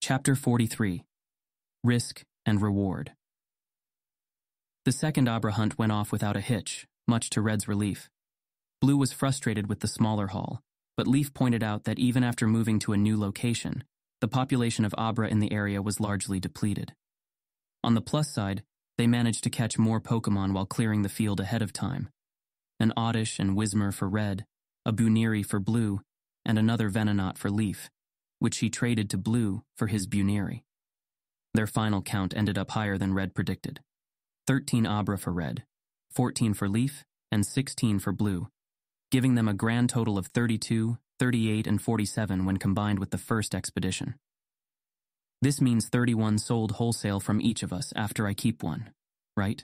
Chapter 43. Risk and Reward. The second Abra hunt went off without a hitch, much to Red's relief. Blue was frustrated with the smaller haul, but Leaf pointed out that even after moving to a new location, the population of Abra in the area was largely depleted. On the plus side, they managed to catch more Pokemon while clearing the field ahead of time. An Oddish and Whismur for Red, a Buneary for Blue, and another Venonat for Leaf, which he traded to Blue for his Buneary. Their final count ended up higher than Red predicted. 13 Abra for Red, 14 for Leaf, and 16 for Blue, giving them a grand total of 32, 38, and 47 when combined with the first expedition. This means 31 sold wholesale from each of us after I keep one, right?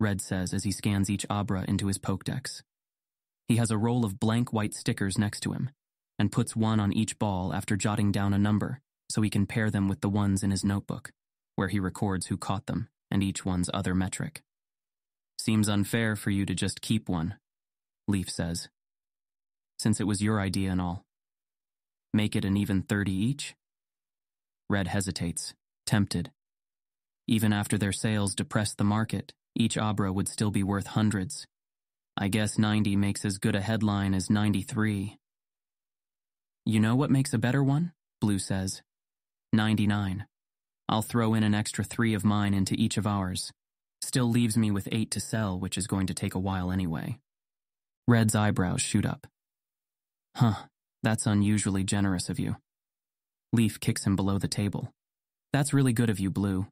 Red says as he scans each Abra into his Pokédex. He has a roll of blank white stickers next to him, and puts one on each ball after jotting down a number so he can pair them with the ones in his notebook, where he records who caught them and each one's other metric. Seems unfair for you to just keep one, Leaf says, since it was your idea and all. Make it an even 30 each? Red hesitates, tempted. Even after their sales depressed the market, each Abra would still be worth hundreds. I guess 90 makes as good a headline as 93. You know what makes a better one? Blue says. 99. I'll throw in an extra 3 of mine into each of ours. Still leaves me with 8 to sell, which is going to take a while anyway. Red's eyebrows shoot up. Huh, that's unusually generous of you. Leaf kicks him below the table. That's really good of you, Blue.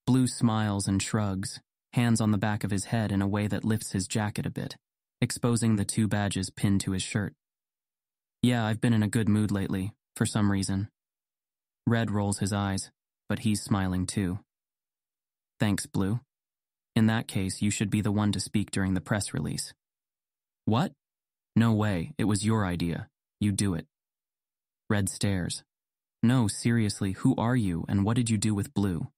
Blue smiles and shrugs, hands on the back of his head in a way that lifts his jacket a bit, exposing the 2 badges pinned to his shirt. Yeah, I've been in a good mood lately, for some reason. Red rolls his eyes, but he's smiling too. Thanks, Blue. In that case, you should be the one to speak during the press release. What? No way, it was your idea. You do it. Red stares. No, seriously, who are you and what did you do with Blue?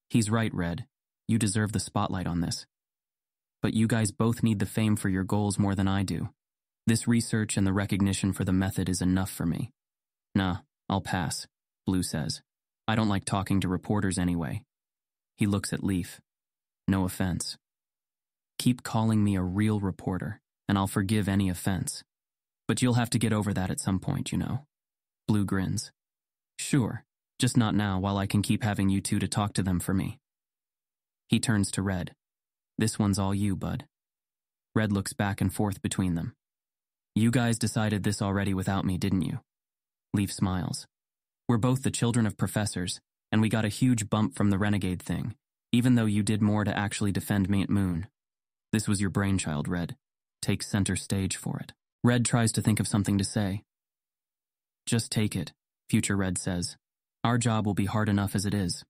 He's right, Red. You deserve the spotlight on this. But you guys both need the fame for your goals more than I do. This research and the recognition for the method is enough for me. Nah, I'll pass, Blue says. I don't like talking to reporters anyway. He looks at Leaf. No offense. Keep calling me a real reporter, and I'll forgive any offense. But you'll have to get over that at some point, you know. Blue grins. Sure, just not now while I can keep having you two to talk to them for me. He turns to Red. This one's all you, bud. Red looks back and forth between them. You guys decided this already without me, didn't you? Leaf smiles. We're both the children of professors, and we got a huge bump from the renegade thing, even though you did more to actually defend me at Moon. This was your brainchild, Red. Take center stage for it. Red tries to think of something to say. Just take it, Future Red says. Our job will be hard enough as it is.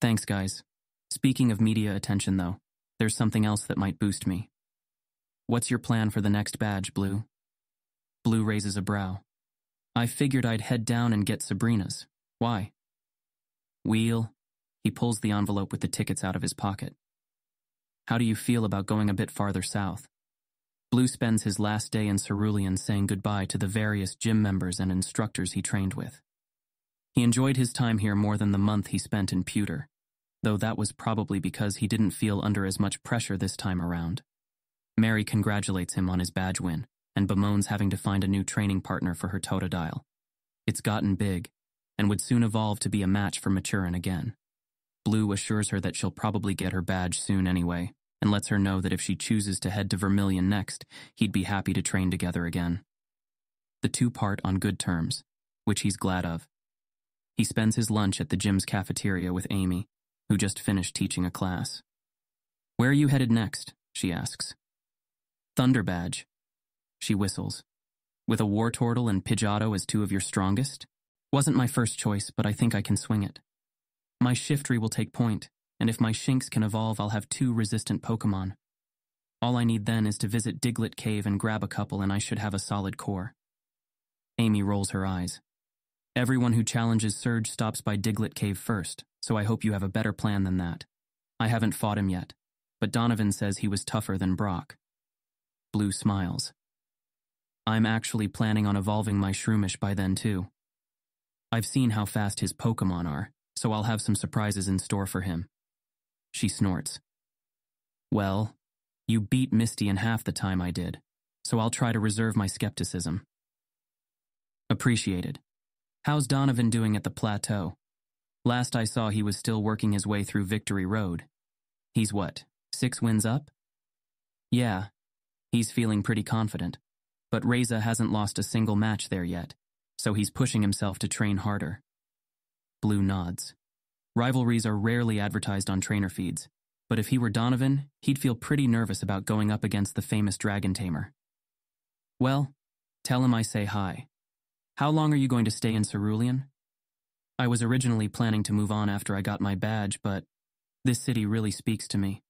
Thanks, guys. Speaking of media attention, though, there's something else that might boost me. What's your plan for the next badge, Blue? Blue raises a brow. I figured I'd head down and get Sabrina's. Why? Wheel. He pulls the envelope with the tickets out of his pocket. How do you feel about going a bit farther south? Blue spends his last day in Cerulean saying goodbye to the various gym members and instructors he trained with. He enjoyed his time here more than the month he spent in Pewter, though that was probably because he didn't feel under as much pressure this time around. Mary congratulates him on his badge win and bemoans having to find a new training partner for her Totodile. It's gotten big and would soon evolve to be a match for Maturin again. Blue assures her that she'll probably get her badge soon anyway, and lets her know that if she chooses to head to Vermilion next, he'd be happy to train together again. The two part on good terms, which he's glad of. He spends his lunch at the gym's cafeteria with Amy, who just finished teaching a class. Where are you headed next? She asks. Thunder Badge. She whistles. With a Wartortle and Pidgeotto as 2 of your strongest? Wasn't my first choice, but I think I can swing it. My Shiftry will take point, and if my Shinx can evolve, I'll have 2 resistant Pokemon. All I need then is to visit Diglett Cave and grab a couple, and I should have a solid core. Amy rolls her eyes. Everyone who challenges Surge stops by Diglett Cave first, so I hope you have a better plan than that. I haven't fought him yet, but Donovan says he was tougher than Brock. Blue smiles. I'm actually planning on evolving my Shroomish by then too. I've seen how fast his Pokemon are, so I'll have some surprises in store for him. She snorts. Well, you beat Misty in half the time I did, so I'll try to reserve my skepticism. Appreciated. How's Donovan doing at the plateau? Last I saw he was still working his way through Victory Road. He's what, 6 wins up? Yeah, he's feeling pretty confident, but Reza hasn't lost a single match there yet, so he's pushing himself to train harder. Blue nods. Rivalries are rarely advertised on trainer feeds, but if he were Donovan, he'd feel pretty nervous about going up against the famous dragon tamer. Well, tell him I say hi. How long are you going to stay in Cerulean? I was originally planning to move on after I got my badge, but this city really speaks to me.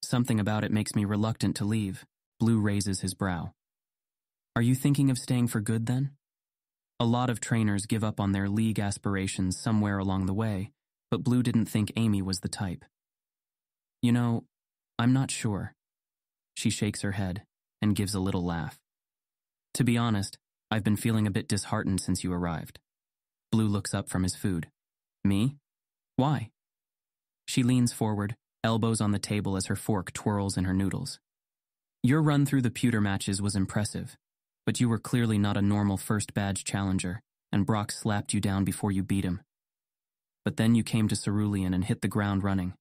Something about it makes me reluctant to leave. Blue raises his brow. Are you thinking of staying for good then? A lot of trainers give up on their league aspirations somewhere along the way, but Blue didn't think Amy was the type. You know, I'm not sure. She shakes her head and gives a little laugh. To be honest, I've been feeling a bit disheartened since you arrived. Blue looks up from his food. Me? Why? She leans forward, elbows on the table as her fork twirls in her noodles. Your run through the pewter matches was impressive, but you were clearly not a normal first badge challenger, and Brock slapped you down before you beat him. But then you came to Cerulean and hit the ground running,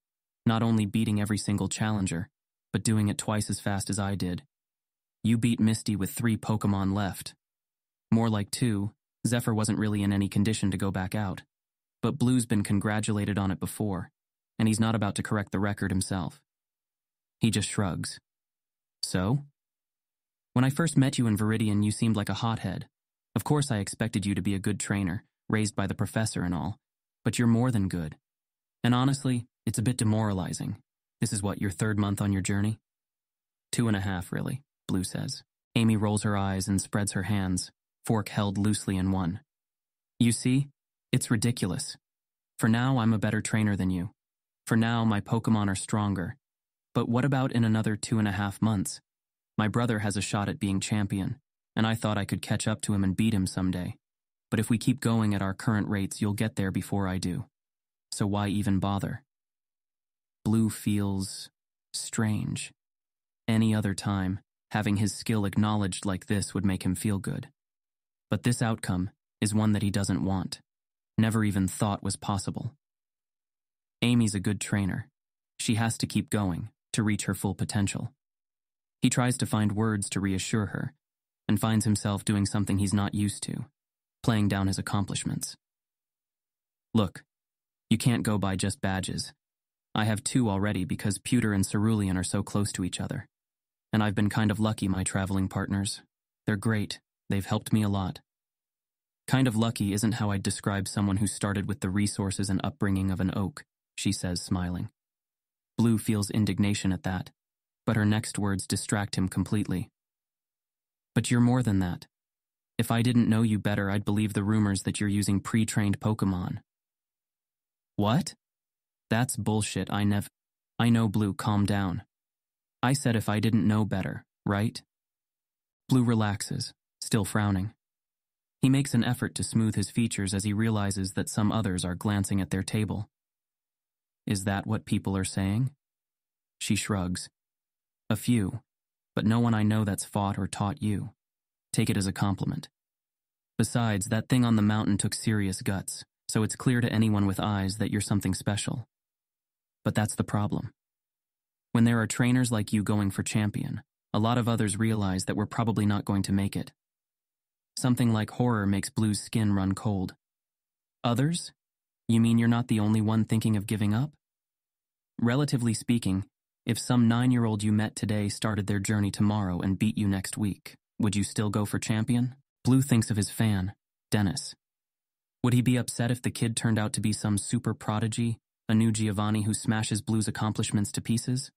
not only beating every single challenger, but doing it twice as fast as I did. You beat Misty with 3 Pokemon left. More like 2, Zephyr wasn't really in any condition to go back out. But Blue's been congratulated on it before, and he's not about to correct the record himself. He just shrugs. So? When I first met you in Viridian, you seemed like a hothead. Of course I expected you to be a good trainer, raised by the professor and all, but you're more than good. And honestly, it's a bit demoralizing. This is what, your 3rd month on your journey? 2.5, really, Blue says. Amy rolls her eyes and spreads her hands, fork held loosely in one. You see, it's ridiculous. For now, I'm a better trainer than you. For now, my Pokemon are stronger. But what about in another 2.5 months? My brother has a shot at being champion, and I thought I could catch up to him and beat him someday. But if we keep going at our current rates, you'll get there before I do. So why even bother? Blue feels strange. Any other time, having his skill acknowledged like this would make him feel good. But this outcome is one that he doesn't want, never even thought was possible. Amy's a good trainer. She has to keep going to reach her full potential. He tries to find words to reassure her, and finds himself doing something he's not used to, playing down his accomplishments. Look, you can't go by just badges. I have 2 already because Pewter and Cerulean are so close to each other. And I've been kind of lucky, my traveling partners. They're great. They've helped me a lot. Kind of lucky isn't how I'd describe someone who started with the resources and upbringing of an oak, she says, smiling. Blue feels indignation at that, but her next words distract him completely. But you're more than that. If I didn't know you better, I'd believe the rumors that you're using pre-trained Pokemon. What? That's bullshit. I know, Blue, calm down. I said if I didn't know better, right? Blue relaxes, still frowning. He makes an effort to smooth his features as he realizes that some others are glancing at their table. Is that what people are saying? She shrugs. A few, but no one I know that's fought or taught you. Take it as a compliment. Besides, that thing on the mountain took serious guts, so it's clear to anyone with eyes that you're something special. But that's the problem. When there are trainers like you going for champion, a lot of others realize that we're probably not going to make it. Something like horror makes Blue's skin run cold. Others? You mean you're not the only one thinking of giving up? Relatively speaking, if some 9-year-old you met today started their journey tomorrow and beat you next week, would you still go for champion? Blue thinks of his fan, Dennis. Would he be upset if the kid turned out to be some super prodigy, a new Giovanni who smashes Blue's accomplishments to pieces?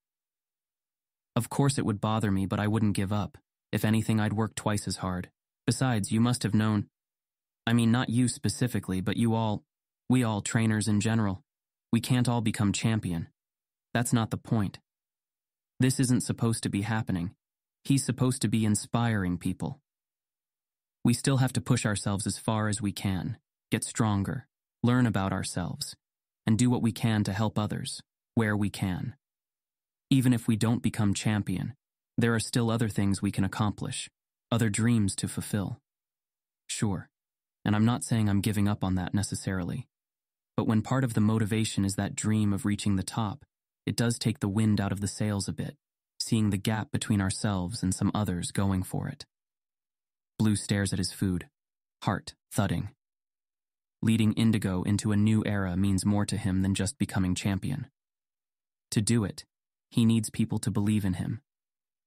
Of course it would bother me, but I wouldn't give up. If anything, I'd work twice as hard. Besides, you must have known. I mean, not you specifically, but we all trainers in general. We can't all become champion. That's not the point. This isn't supposed to be happening. He's supposed to be inspiring people. We still have to push ourselves as far as we can, get stronger, learn about ourselves, and do what we can to help others, where we can. Even if we don't become champion, there are still other things we can accomplish, other dreams to fulfill. Sure, and I'm not saying I'm giving up on that necessarily, but when part of the motivation is that dream of reaching the top, it does take the wind out of the sails a bit, seeing the gap between ourselves and some others going for it. Blue stares at his food, heart thudding. Leading Indigo into a new era means more to him than just becoming champion. To do it, he needs people to believe in him,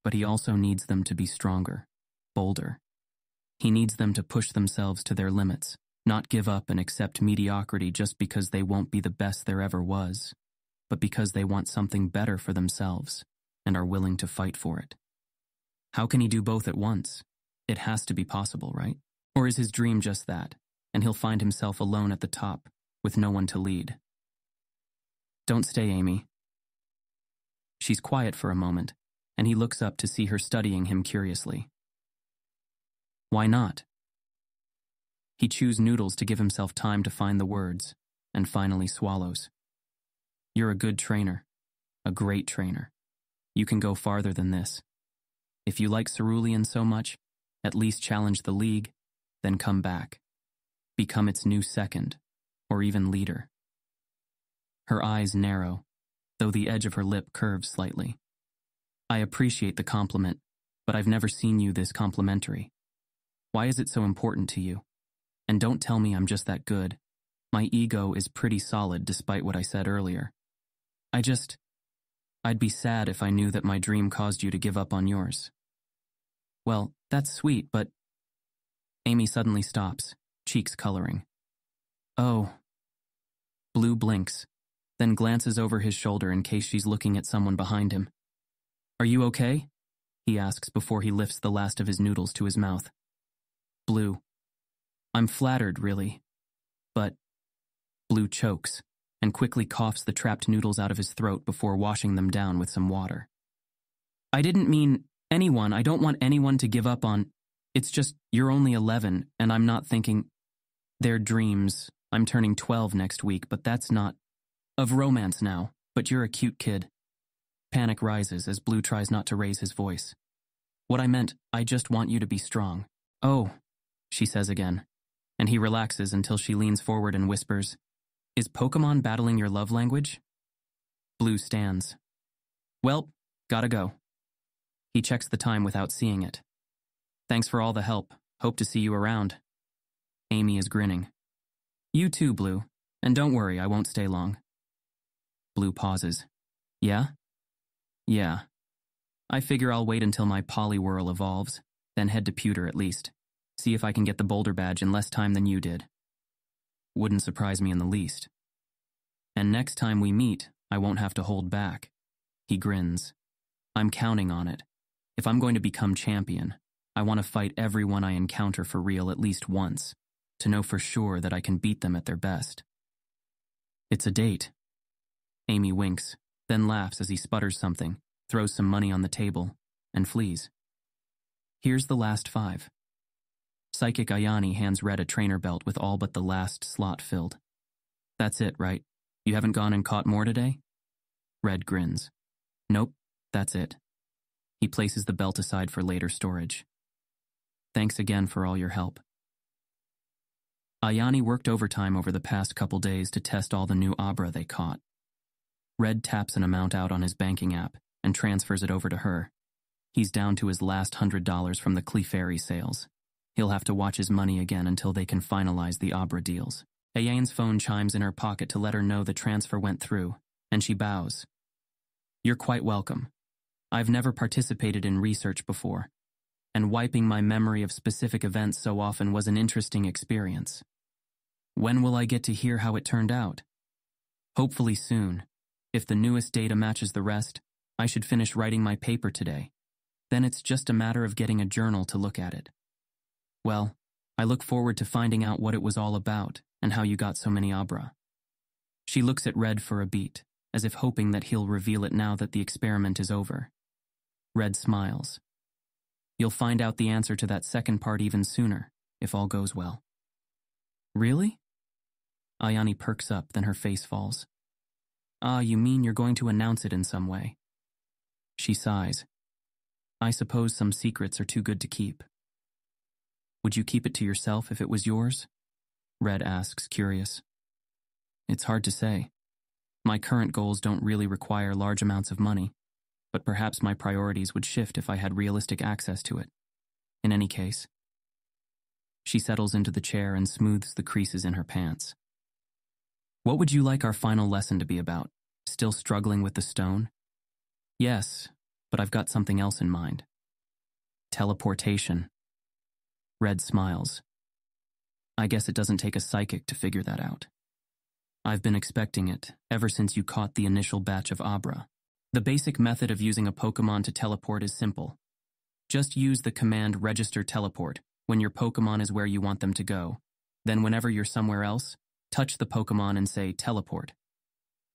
but he also needs them to be stronger, bolder. He needs them to push themselves to their limits, not give up and accept mediocrity just because they won't be the best there ever was, but because they want something better for themselves and are willing to fight for it. How can he do both at once? It has to be possible, right? Or is his dream just that, and he'll find himself alone at the top, with no one to lead? Don't stay, Amy. She's quiet for a moment, and he looks up to see her studying him curiously. Why not? He chews noodles to give himself time to find the words, and finally swallows. You're a good trainer, a great trainer. You can go farther than this. If you like Cerulean so much, at least challenge the league, then come back. Become its new second, or even leader. Her eyes narrow, though the edge of her lip curves slightly. I appreciate the compliment, but I've never seen you this complimentary. Why is it so important to you? And don't tell me I'm just that good. My ego is pretty solid despite what I said earlier. I'd be sad if I knew that my dream caused you to give up on yours. Well, that's sweet, but... Amy suddenly stops, cheeks coloring. Oh. Blue blinks, then glances over his shoulder in case she's looking at someone behind him. Are you okay? He asks before he lifts the last of his noodles to his mouth. Blue. I'm flattered, really. But... Blue chokes, and quickly coughs the trapped noodles out of his throat before washing them down with some water. I didn't mean anyone. I don't want anyone to give up on... It's just, you're only 11, and I'm not thinking... They're dreams. I'm turning 12 next week, but that's not... Of romance now, but you're a cute kid. Panic rises as Blue tries not to raise his voice. What I meant, I just want you to be strong. Oh, she says again, and he relaxes until she leans forward and whispers, Is Pokemon battling your love language? Blue stands. Well, gotta go. He checks the time without seeing it. Thanks for all the help. Hope to see you around. Amy is grinning. You too, Blue. And don't worry, I won't stay long. Blue pauses. Yeah? Yeah. I figure I'll wait until my Poliwhirl evolves, then head to Pewter at least. See if I can get the Boulder Badge in less time than you did. Wouldn't surprise me in the least. And next time we meet, I won't have to hold back. He grins. I'm counting on it. If I'm going to become champion, I want to fight everyone I encounter for real at least once, to know for sure that I can beat them at their best. It's a date. Amy winks, then laughs as he sputters something, throws some money on the table, and flees. Here's the last 5. Psychic Ayani hands Red a trainer belt with all but the last slot filled. That's it, right? You haven't gone and caught more today? Red grins. Nope, that's it. He places the belt aside for later storage. Thanks again for all your help. Ayani worked overtime over the past couple days to test all the new Abra they caught. Red taps an amount out on his banking app and transfers it over to her. He's down to his last $100 from the Clefairy sales. He'll have to watch his money again until they can finalize the Abra deals. Ayane's phone chimes in her pocket to let her know the transfer went through, and she bows. You're quite welcome. I've never participated in research before, and wiping my memory of specific events so often was an interesting experience. When will I get to hear how it turned out? Hopefully soon. If the newest data matches the rest, I should finish writing my paper today. Then it's just a matter of getting a journal to look at it. Well, I look forward to finding out what it was all about and how you got so many Abra. She looks at Red for a beat, as if hoping that he'll reveal it now that the experiment is over. Red smiles. You'll find out the answer to that second part even sooner, if all goes well. Really? Ayani perks up, then her face falls. Ah, you mean you're going to announce it in some way? She sighs. I suppose some secrets are too good to keep. Would you keep it to yourself if it was yours? Red asks, curious. It's hard to say. My current goals don't really require large amounts of money, but perhaps my priorities would shift if I had realistic access to it. In any case. She settles into the chair and smooths the creases in her pants. What would you like our final lesson to be about? Still struggling with the stone? Yes, but I've got something else in mind. Teleportation. Red smiles. I guess it doesn't take a psychic to figure that out. I've been expecting it ever since you caught the initial batch of Abra. The basic method of using a Pokémon to teleport is simple. Just use the command Register Teleport when your Pokémon is where you want them to go. Then whenever you're somewhere else, touch the Pokémon and say teleport.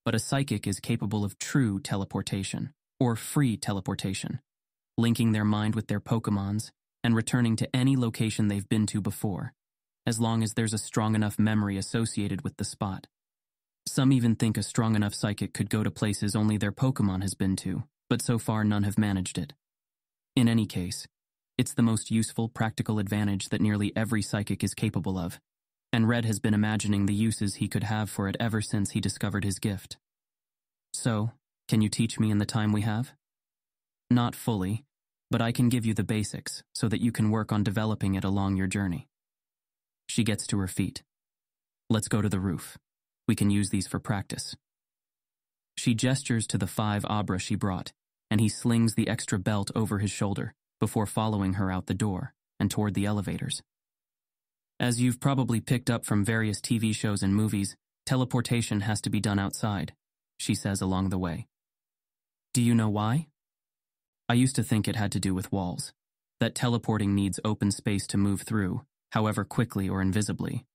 But a psychic is capable of true teleportation, or free teleportation, linking their mind with their Pokémon's and returning to any location they've been to before, as long as there's a strong enough memory associated with the spot. Some even think a strong enough psychic could go to places only their Pokémon has been to, but so far none have managed it. In any case, it's the most useful, practical advantage that nearly every psychic is capable of, and Red has been imagining the uses he could have for it ever since he discovered his gift. So, can you teach me in the time we have? Not fully, but I can give you the basics so that you can work on developing it along your journey. She gets to her feet. Let's go to the roof. We can use these for practice. She gestures to the 5 Abra she brought, and he slings the extra belt over his shoulder before following her out the door and toward the elevators. As you've probably picked up from various TV shows and movies, teleportation has to be done outside, she says along the way. Do you know why? I used to think it had to do with walls, that teleporting needs open space to move through, however quickly or invisibly,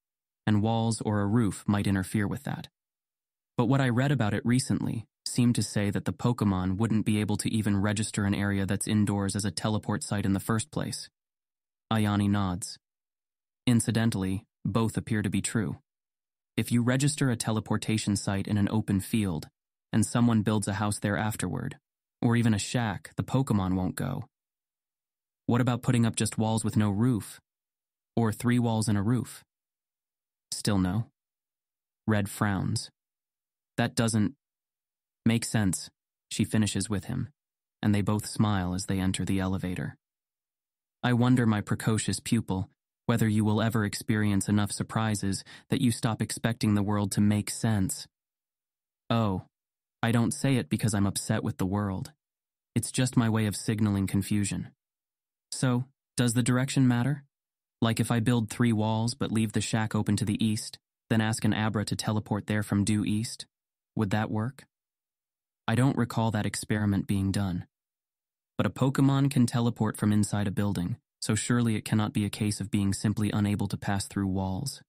and walls or a roof might interfere with that. But what I read about it recently seemed to say that the Pokémon wouldn't be able to even register an area that's indoors as a teleport site in the first place. Ayani nods. Incidentally, both appear to be true. If you register a teleportation site in an open field, and someone builds a house there afterward, or even a shack, the Pokémon won't go. What about putting up just walls with no roof? Or 3 walls and a roof? Still no. Red frowns. That doesn't make sense, she finishes with him, and they both smile as they enter the elevator. I wonder, my precocious pupil, whether you will ever experience enough surprises that you stop expecting the world to make sense. Oh, I don't say it because I'm upset with the world. It's just my way of signaling confusion. So, does the direction matter? Like if I build 3 walls but leave the shack open to the east, then ask an Abra to teleport there from due east? Would that work? I don't recall that experiment being done. But a Pokémon can teleport from inside a building, so surely it cannot be a case of being simply unable to pass through walls.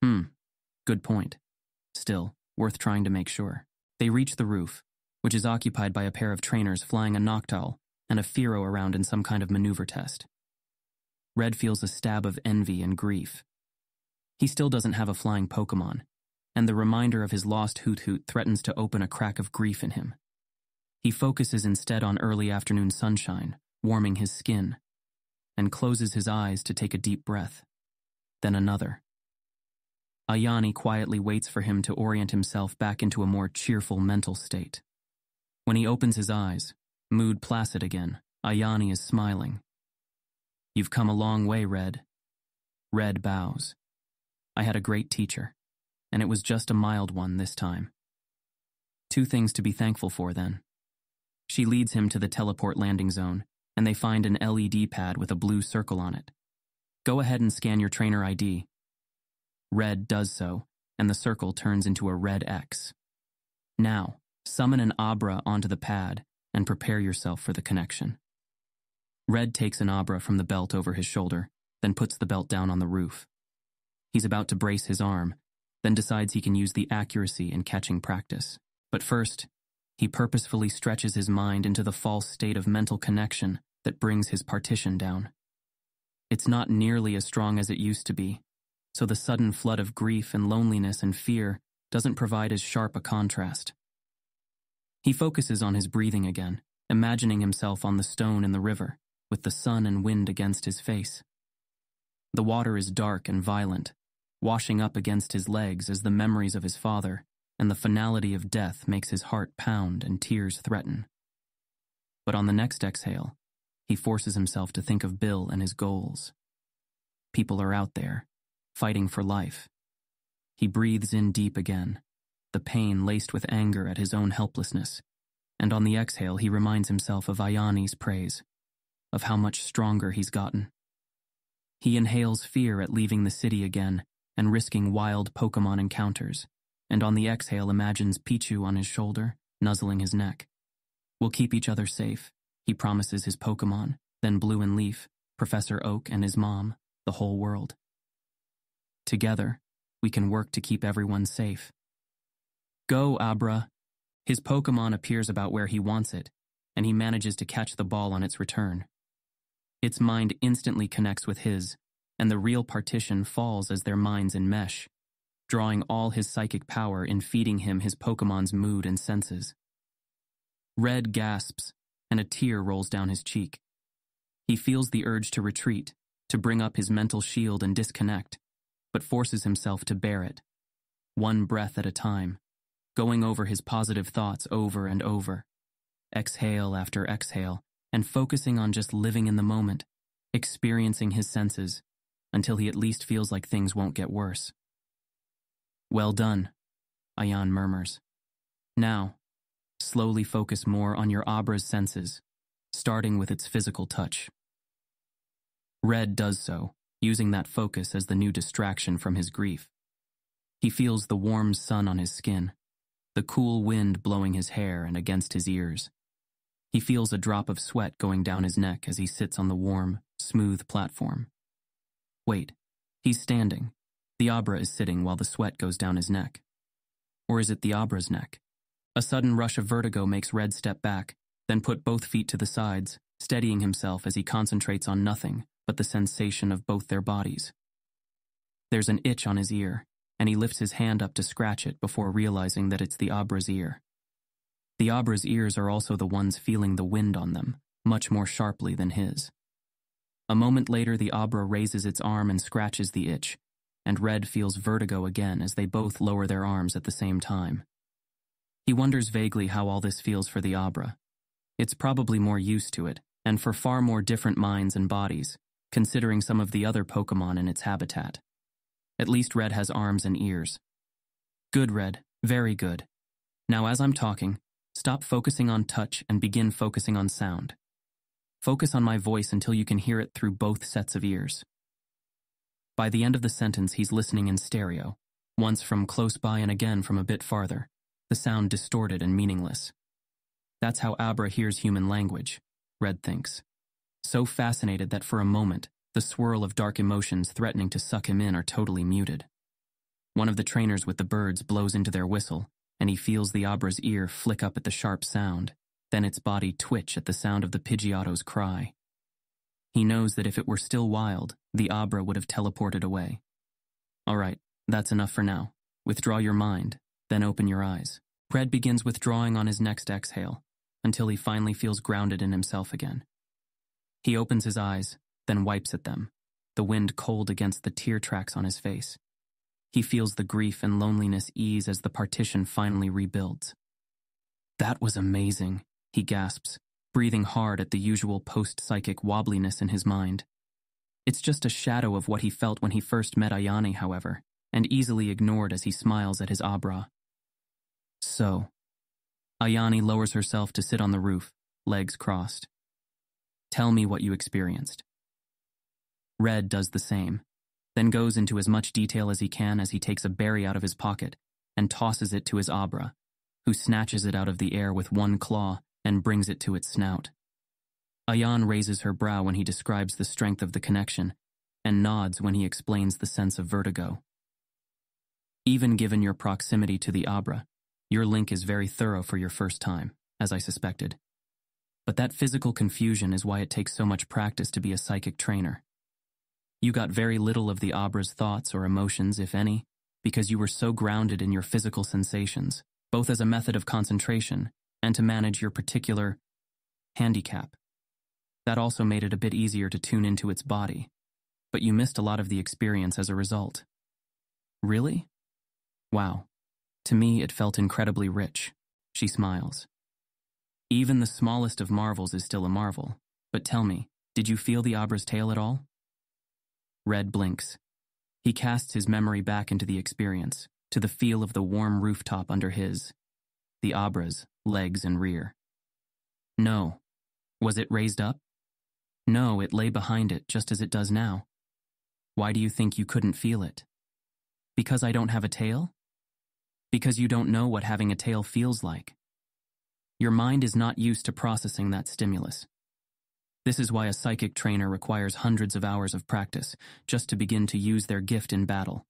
Good point. Still, worth trying to make sure. They reach the roof, which is occupied by a pair of trainers flying a Noctowl and a Fearow around in some kind of maneuver test. Red feels a stab of envy and grief. He still doesn't have a flying Pokémon, and the reminder of his lost Hoot-Hoot threatens to open a crack of grief in him. He focuses instead on early afternoon sunshine, warming his skin, and closes his eyes to take a deep breath. Then another. Ayani quietly waits for him to orient himself back into a more cheerful mental state. When he opens his eyes, mood placid again, Ayani is smiling. You've come a long way, Red. Red bows. I had a great teacher, and it was just a mild one this time. 2 things to be thankful for, then. She leads him to the teleport landing zone, and they find an LED pad with a blue circle on it. Go ahead and scan your trainer ID. Red does so, and the circle turns into a red X. Now, summon an Abra onto the pad and prepare yourself for the connection. Red takes an Abra from the belt over his shoulder, then puts the belt down on the roof. He's about to brace his arm, then decides he can use the accuracy in catching practice. But first, he purposefully stretches his mind into the false state of mental connection that brings his partition down. It's not nearly as strong as it used to be, so the sudden flood of grief and loneliness and fear doesn't provide as sharp a contrast. He focuses on his breathing again, imagining himself on the stone in the river, with the sun and wind against his face. The water is dark and violent, washing up against his legs as the memories of his father and the finality of death makes his heart pound and tears threaten. But on the next exhale, he forces himself to think of Bill and his goals. People are out there, fighting for life. He breathes in deep again, the pain laced with anger at his own helplessness, and on the exhale he reminds himself of Ayani's praise, of how much stronger he's gotten. He inhales fear at leaving the city again and risking wild Pokemon encounters, and on the exhale imagines Pichu on his shoulder, nuzzling his neck. We'll keep each other safe, he promises his Pokemon, then Blue and Leaf, Professor Oak and his mom, the whole world. Together, we can work to keep everyone safe. Go, Abra! His Pokemon appears about where he wants it, and he manages to catch the ball on its return. Its mind instantly connects with his, and the real partition falls as their minds enmesh, drawing all his psychic power in feeding him his Pokemon's mood and senses. Red gasps, and a tear rolls down his cheek. He feels the urge to retreat, to bring up his mental shield and disconnect, but forces himself to bear it, one breath at a time, going over his positive thoughts over and over, exhale after exhale, and focusing on just living in the moment, experiencing his senses, until he at least feels like things won't get worse. Well done, Ayan murmurs. Now, slowly focus more on your Abra's senses, starting with its physical touch. Red does so, using that focus as the new distraction from his grief. He feels the warm sun on his skin, the cool wind blowing his hair and against his ears. He feels a drop of sweat going down his neck as he sits on the warm, smooth platform. Wait, he's standing. The Abra is sitting while the sweat goes down his neck. Or is it the Abra's neck? A sudden rush of vertigo makes Red step back, then put both feet to the sides, steadying himself as he concentrates on nothing but the sensation of both their bodies. There's an itch on his ear, and he lifts his hand up to scratch it before realizing that it's the Abra's ear. The Abra's ears are also the ones feeling the wind on them, much more sharply than his. A moment later, the Abra raises its arm and scratches the itch, and Red feels vertigo again as they both lower their arms at the same time. He wonders vaguely how all this feels for the Abra. It's probably more used to it, and for far more different minds and bodies, considering some of the other Pokemon in its habitat. At least Red has arms and ears. Good, Red. Very good. Now as I'm talking, stop focusing on touch and begin focusing on sound. Focus on my voice until you can hear it through both sets of ears. By the end of the sentence, he's listening in stereo, once from close by and again from a bit farther, the sound distorted and meaningless. That's how Abra hears human language, Red thinks. So fascinated that for a moment, the swirl of dark emotions threatening to suck him in are totally muted. One of the trainers with the birds blows into their whistle, and he feels the Abra's ear flick up at the sharp sound, then its body twitch at the sound of the Pidgeotto's cry. He knows that if it were still wild, the Abra would have teleported away. All right, that's enough for now. Withdraw your mind, then open your eyes. Red begins withdrawing on his next exhale, until he finally feels grounded in himself again. He opens his eyes, then wipes at them, the wind cold against the tear tracks on his face. He feels the grief and loneliness ease as the partition finally rebuilds. That was amazing, he gasps, breathing hard at the usual post-psychic wobbliness in his mind. It's just a shadow of what he felt when he first met Ayani, however, and easily ignored as he smiles at his Abra. So, Ayani lowers herself to sit on the roof, legs crossed. Tell me what you experienced. Red does the same, then goes into as much detail as he can as he takes a berry out of his pocket and tosses it to his Abra, who snatches it out of the air with one claw and brings it to its snout. Ayan raises her brow when he describes the strength of the connection and nods when he explains the sense of vertigo. Even given your proximity to the Abra, your link is very thorough for your first time, as I suspected. But that physical confusion is why it takes so much practice to be a psychic trainer. You got very little of the Abra's thoughts or emotions, if any, because you were so grounded in your physical sensations, both as a method of concentration and to manage your particular handicap. That also made it a bit easier to tune into its body, but you missed a lot of the experience as a result. Really? Wow. To me, it felt incredibly rich. She smiles. Even the smallest of marvels is still a marvel, but tell me, did you feel the Abra's tail at all? Red blinks. He casts his memory back into the experience, to the feel of the warm rooftop under his, the Abra's, legs and rear. No. Was it raised up? No, it lay behind it, just as it does now. Why do you think you couldn't feel it? Because I don't have a tail? Because you don't know what having a tail feels like. Your mind is not used to processing that stimulus. This is why a psychic trainer requires hundreds of hours of practice just to begin to use their gift in battle.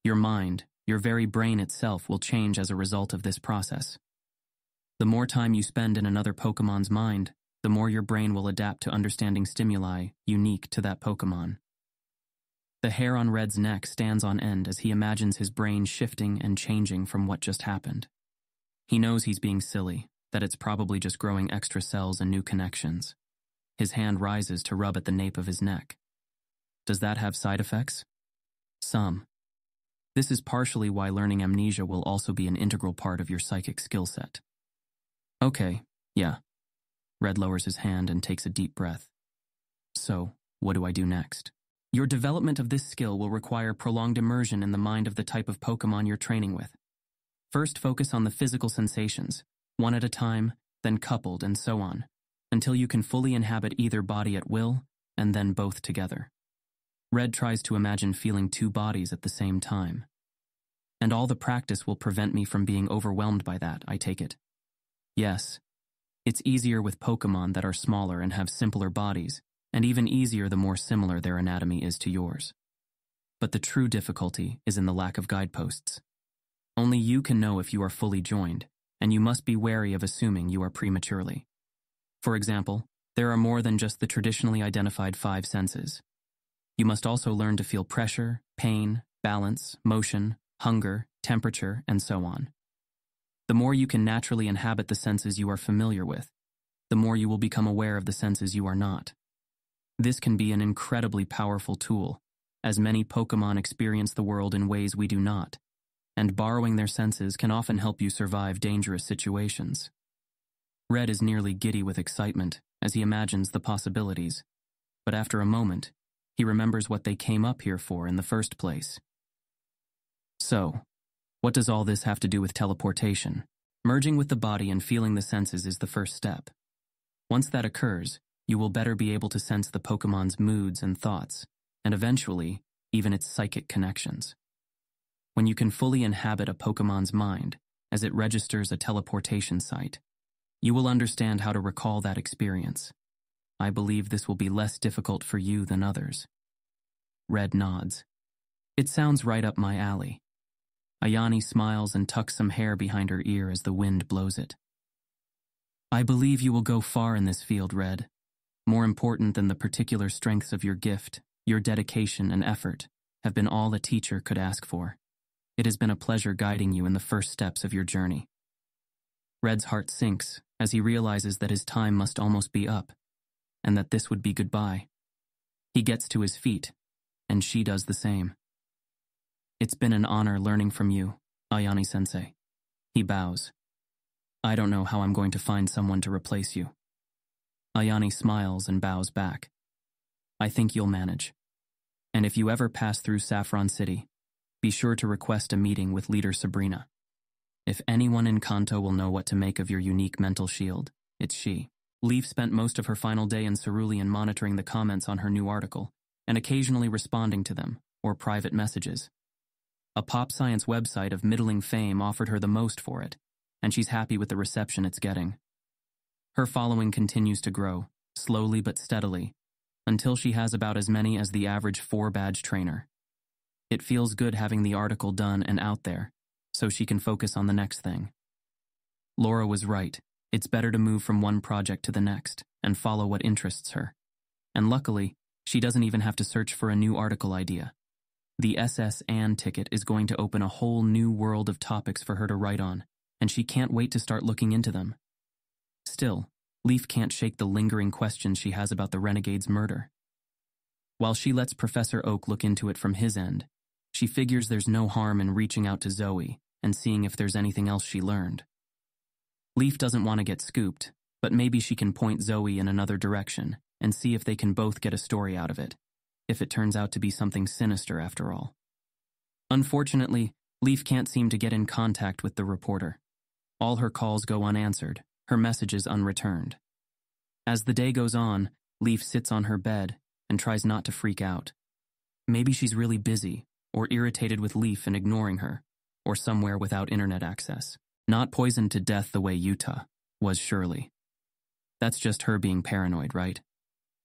Your mind, your very brain itself, will change as a result of this process. The more time you spend in another Pokemon's mind, the more your brain will adapt to understanding stimuli unique to that Pokemon. The hair on Red's neck stands on end as he imagines his brain shifting and changing from what just happened. He knows he's being silly, that it's probably just growing extra cells and new connections. His hand rises to rub at the nape of his neck. Does that have side effects? Some. This is partially why learning amnesia will also be an integral part of your psychic skill set. Okay, yeah. Red lowers his hand and takes a deep breath. So, what do I do next? Your development of this skill will require prolonged immersion in the mind of the type of Pokemon you're training with. First, focus on the physical sensations, one at a time, then coupled, and so on, until you can fully inhabit either body at will, and then both together. Red tries to imagine feeling two bodies at the same time. And all the practice will prevent me from being overwhelmed by that, I take it. Yes. It's easier with Pokemon that are smaller and have simpler bodies, and even easier the more similar their anatomy is to yours. But the true difficulty is in the lack of guideposts. Only you can know if you are fully joined, and you must be wary of assuming you are prematurely. For example, there are more than just the traditionally identified 5 senses. You must also learn to feel pressure, pain, balance, motion, hunger, temperature, and so on. The more you can naturally inhabit the senses you are familiar with, the more you will become aware of the senses you are not. This can be an incredibly powerful tool, as many Pokemon experience the world in ways we do not, and borrowing their senses can often help you survive dangerous situations. Red is nearly giddy with excitement as he imagines the possibilities, but after a moment, he remembers what they came up here for in the first place. So, what does all this have to do with teleportation? Merging with the body and feeling the senses is the first step. Once that occurs, you will better be able to sense the Pokemon's moods and thoughts, and eventually, even its psychic connections. When you can fully inhabit a Pokemon's mind, as it registers a teleportation site, you will understand how to recall that experience. I believe this will be less difficult for you than others. Red nods. It sounds right up my alley. Ayani smiles and tucks some hair behind her ear as the wind blows it. I believe you will go far in this field, Red. More important than the particular strengths of your gift, your dedication and effort have been all a teacher could ask for. It has been a pleasure guiding you in the first steps of your journey. Red's heart sinks as he realizes that his time must almost be up, and that this would be goodbye. He gets to his feet, and she does the same. It's been an honor learning from you, Ayani-sensei. He bows. I don't know how I'm going to find someone to replace you. Ayani smiles and bows back. I think you'll manage. And if you ever pass through Saffron City, be sure to request a meeting with Leader Sabrina. If anyone in Kanto will know what to make of your unique mental shield, it's she. Leaf spent most of her final day in Cerulean monitoring the comments on her new article, and occasionally responding to them, or private messages. A pop science website of middling fame offered her the most for it, and she's happy with the reception it's getting. Her following continues to grow, slowly but steadily, until she has about as many as the average 4-badge trainer. It feels good having the article done and out there, so she can focus on the next thing. Laura was right. It's better to move from one project to the next and follow what interests her. And luckily, She doesn't even have to search for a new article idea. The SS Anne ticket is going to open a whole new world of topics for her to write on, and she can't wait to start looking into them. Still, Leaf can't shake the lingering questions she has about the renegade's murder. While she lets Professor Oak look into it from his end, she figures there's no harm in reaching out to Zoe and seeing if there's anything else she learned. Leaf doesn't want to get scooped, but maybe she can point Zoe in another direction and see if they can both get a story out of it, if it turns out to be something sinister after all. Unfortunately, Leaf can't seem to get in contact with the reporter. All her calls go unanswered, her messages unreturned. As the day goes on, Leaf sits on her bed and tries not to freak out. Maybe she's really busy, or irritated with Leaf and ignoring her, or somewhere without internet access. Not poisoned to death the way Utah was, surely. That's just her being paranoid, right?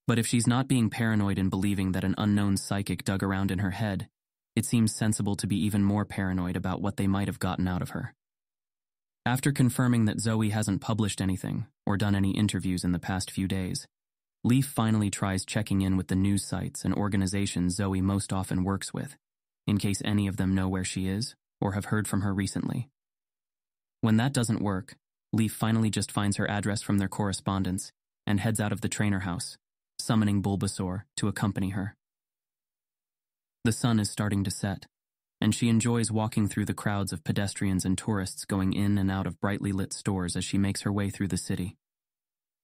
But if she's not being paranoid in believing that an unknown psychic dug around in her head, it seems sensible to be even more paranoid about what they might have gotten out of her. After confirming that Zoe hasn't published anything or done any interviews in the past few days, Leaf finally tries checking in with the news sites and organizations Zoe most often works with, in case any of them know where she is or have heard from her recently. When that doesn't work, Leaf finally just finds her address from their correspondence and heads out of the trainer house, summoning Bulbasaur to accompany her. The sun is starting to set, and she enjoys walking through the crowds of pedestrians and tourists going in and out of brightly lit stores as she makes her way through the city.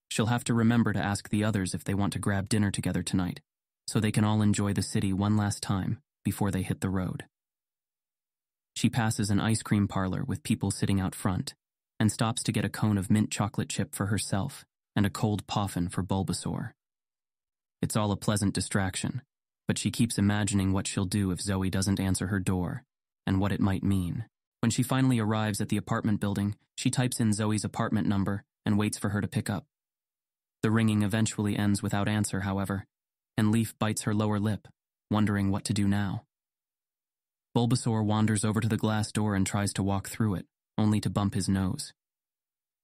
She'll have to remember to ask the others if they want to grab dinner together tonight, so they can all enjoy the city one last time before they hit the road. She passes an ice cream parlor with people sitting out front, and stops to get a cone of mint chocolate chip for herself and a cold poffin for Bulbasaur. It's all a pleasant distraction, but she keeps imagining what she'll do if Zoe doesn't answer her door, and what it might mean. When she finally arrives at the apartment building, she types in Zoe's apartment number and waits for her to pick up. The ringing eventually ends without answer, however, and Leaf bites her lower lip, wondering what to do now. Bulbasaur wanders over to the glass door and tries to walk through it, only to bump his nose.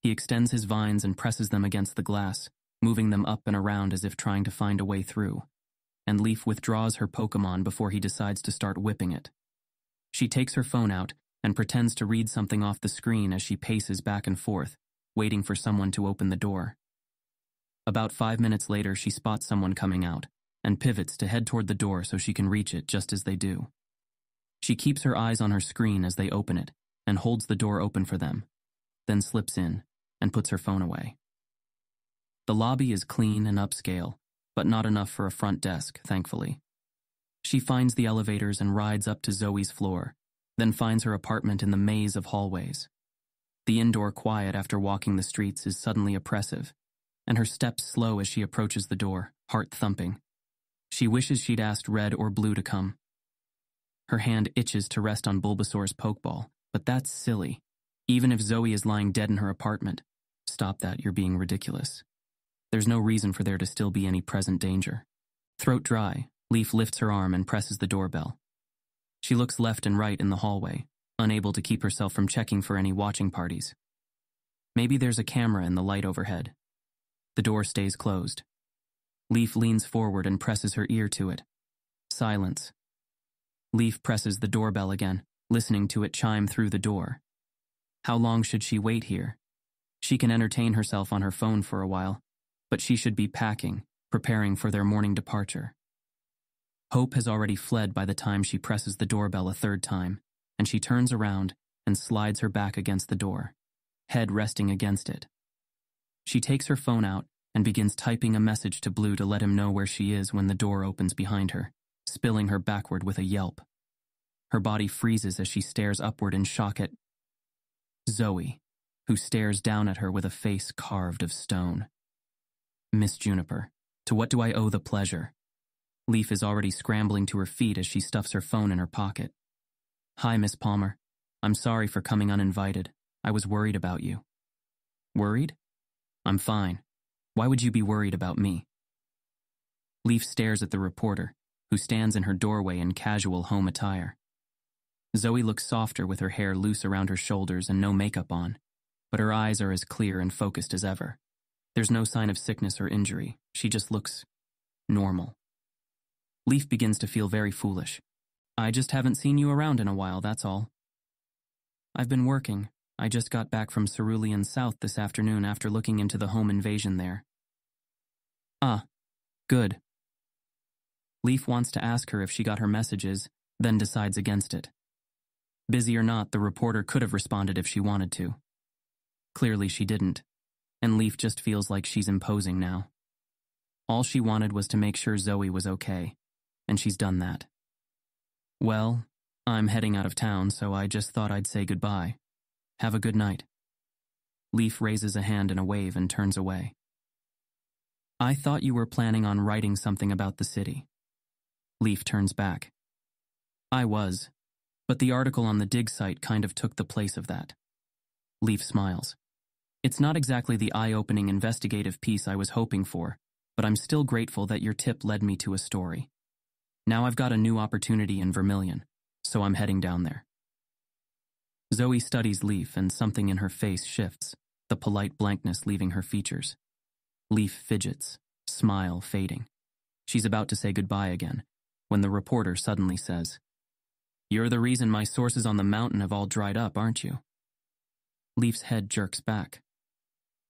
He extends his vines and presses them against the glass, moving them up and around as if trying to find a way through, and Leaf withdraws her Pokémon before he decides to start whipping it. She takes her phone out and pretends to read something off the screen as she paces back and forth, waiting for someone to open the door. About 5 minutes later, she spots someone coming out and pivots to head toward the door so she can reach it just as they do. She keeps her eyes on her screen as they open it and holds the door open for them, then slips in and puts her phone away. The lobby is clean and upscale, but not enough for a front desk, thankfully. She finds the elevators and rides up to Zoe's floor, then finds her apartment in the maze of hallways. The indoor quiet after walking the streets is suddenly oppressive, and her steps slow as she approaches the door, heart thumping. She wishes she'd asked Red or Blue to come. Her hand itches to rest on Bulbasaur's Pokeball, but that's silly. Even if Zoe is lying dead in her apartment, stop that, you're being ridiculous. There's no reason for there to still be any present danger. Throat dry, Leaf lifts her arm and presses the doorbell. She looks left and right in the hallway, unable to keep herself from checking for any watching parties. Maybe there's a camera in the light overhead. The door stays closed. Leaf leans forward and presses her ear to it. Silence. Leaf presses the doorbell again, listening to it chime through the door. How long should she wait here? She can entertain herself on her phone for a while, but she should be packing, preparing for their morning departure. Hope has already fled by the time she presses the doorbell a third time, and she turns around and slides her back against the door, head resting against it. She takes her phone out and begins typing a message to Blue to let him know where she is when the door opens behind her, spilling her backward with a yelp. Her body freezes as she stares upward in shock at Zoe, who stares down at her with a face carved of stone. Miss Juniper, to what do I owe the pleasure? Leaf is already scrambling to her feet as she stuffs her phone in her pocket. Hi, Miss Palmer. I'm sorry for coming uninvited. I was worried about you. Worried? I'm fine. Why would you be worried about me? Leaf stares at the reporter, who stands in her doorway in casual home attire. Zoe looks softer with her hair loose around her shoulders and no makeup on, but her eyes are as clear and focused as ever. There's no sign of sickness or injury. She just looks normal. Leaf begins to feel very foolish. I just haven't seen you around in a while, that's all. I've been working. I just got back from Cerulean South this afternoon after looking into the home invasion there. Ah, good. Leaf wants to ask her if she got her messages, then decides against it. Busy or not, the reporter could have responded if she wanted to. Clearly she didn't, and Leaf just feels like she's imposing now. All she wanted was to make sure Zoe was okay, and she's done that. Well, I'm heading out of town, so I just thought I'd say goodbye. Have a good night. Leaf raises a hand in a wave and turns away. I thought you were planning on writing something about the city. Leaf turns back. I was, but the article on the dig site kind of took the place of that. Leaf smiles. It's not exactly the eye-opening investigative piece I was hoping for, but I'm still grateful that your tip led me to a story. Now I've got a new opportunity in Vermilion, so I'm heading down there. Zoe studies Leaf and something in her face shifts, the polite blankness leaving her features. Leaf fidgets, smile fading. She's about to say goodbye again, when the reporter suddenly says, You're the reason my sources on the mountain have all dried up, aren't you? Leaf's head jerks back.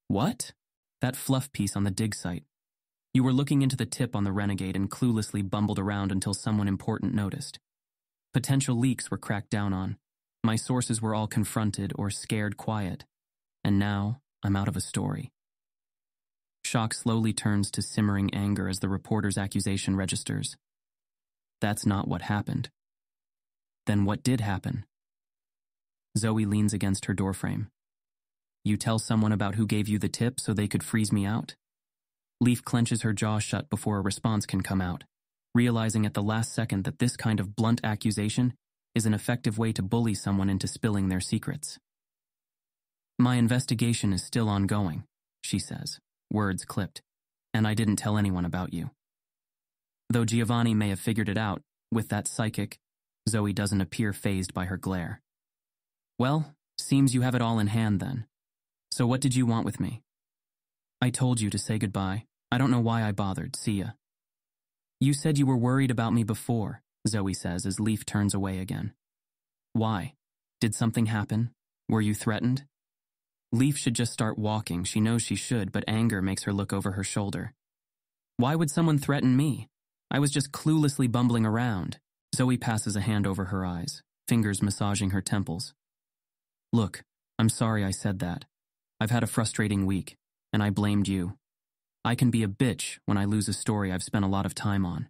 What? That fluff piece on the dig site. You were looking into the tip on the Renegade and cluelessly bumbled around until someone important noticed. Potential leaks were cracked down on. My sources were all confronted or scared quiet. And now, I'm out of a story. Shock slowly turns to simmering anger as the reporter's accusation registers. That's not what happened. Then what did happen? Zoe leans against her doorframe. You tell someone about who gave you the tip so they could freeze me out? Leaf clenches her jaw shut before a response can come out, realizing at the last second that this kind of blunt accusation is an effective way to bully someone into spilling their secrets. My investigation is still ongoing, she says, words clipped, and I didn't tell anyone about you. Though Giovanni may have figured it out, with that psychic, Zoe doesn't appear fazed by her glare. Well, seems you have it all in hand then. So what did you want with me? I told you to say goodbye. I don't know why I bothered. See ya. You said you were worried about me before, Zoe says as Leaf turns away again. Why? Did something happen? Were you threatened? Leaf should just start walking. She knows she should, but anger makes her look over her shoulder. Why would someone threaten me? I was just cluelessly bumbling around. Zoe passes a hand over her eyes, fingers massaging her temples. Look, I'm sorry I said that. I've had a frustrating week, and I blamed you. I can be a bitch when I lose a story I've spent a lot of time on.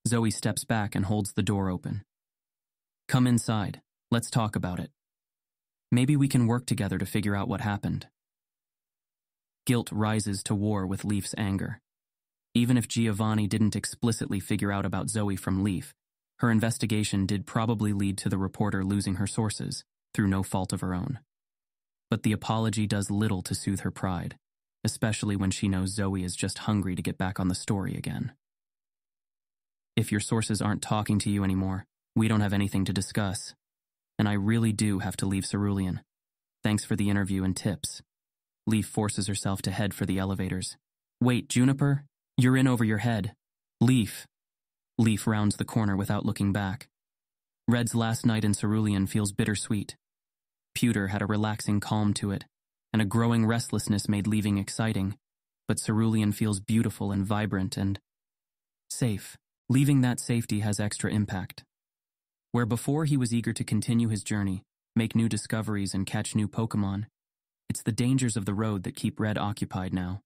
Zoe steps back and holds the door open. Come inside. Let's talk about it. Maybe we can work together to figure out what happened. Guilt rises to war with Leaf's anger. Even if Giovanni didn't explicitly figure out about Zoe from Leaf, her investigation did probably lead to the reporter losing her sources, through no fault of her own. But the apology does little to soothe her pride, especially when she knows Zoe is just hungry to get back on the story again. If your sources aren't talking to you anymore, we don't have anything to discuss. And I really do have to leave Cerulean. Thanks for the interview and tips. Leaf forces herself to head for the elevators. Wait, Juniper? You're in over your head. Leaf. Leaf rounds the corner without looking back. Red's last night in Cerulean feels bittersweet. Pewter had a relaxing calm to it, and a growing restlessness made leaving exciting, but Cerulean feels beautiful and vibrant and safe. Leaving that safety has extra impact. Where before he was eager to continue his journey, make new discoveries and catch new Pokemon, it's the dangers of the road that keep Red occupied now.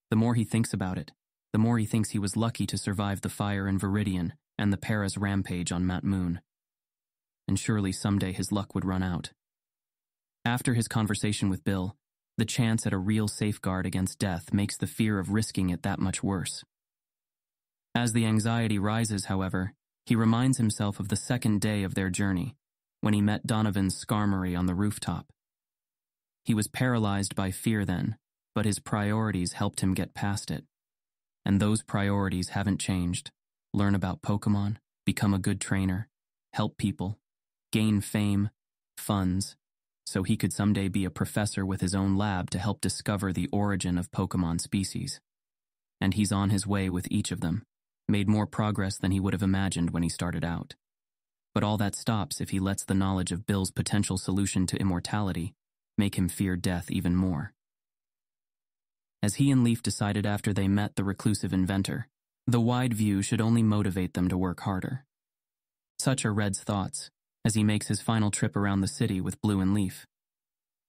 The more he thinks about it, the more he thinks he was lucky to survive the fire in Viridian and the Paras rampage on Mount Moon. And surely someday his luck would run out. After his conversation with Bill, the chance at a real safeguard against death makes the fear of risking it that much worse. As the anxiety rises, however, he reminds himself of the second day of their journey, when he met Donovan's Skarmory on the rooftop. He was paralyzed by fear then, but his priorities helped him get past it. And those priorities haven't changed. Learn about Pokemon, become a good trainer, help people, gain fame, funds, so he could someday be a professor with his own lab to help discover the origin of Pokemon species. And he's on his way with each of them, made more progress than he would have imagined when he started out. But all that stops if he lets the knowledge of Bill's potential solution to immortality make him fear death even more. As he and Leaf decided after they met the reclusive inventor, the wide view should only motivate them to work harder. Such are Red's thoughts as he makes his final trip around the city with Blue and Leaf.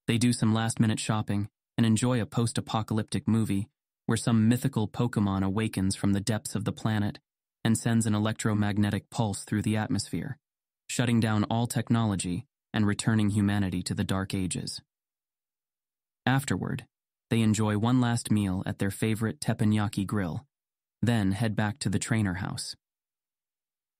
They do some last-minute shopping and enjoy a post-apocalyptic movie where some mythical Pokemon awakens from the depths of the planet and sends an electromagnetic pulse through the atmosphere, shutting down all technology and returning humanity to the Dark Ages. Afterward, they enjoy one last meal at their favorite teppanyaki grill, then head back to the trainer house.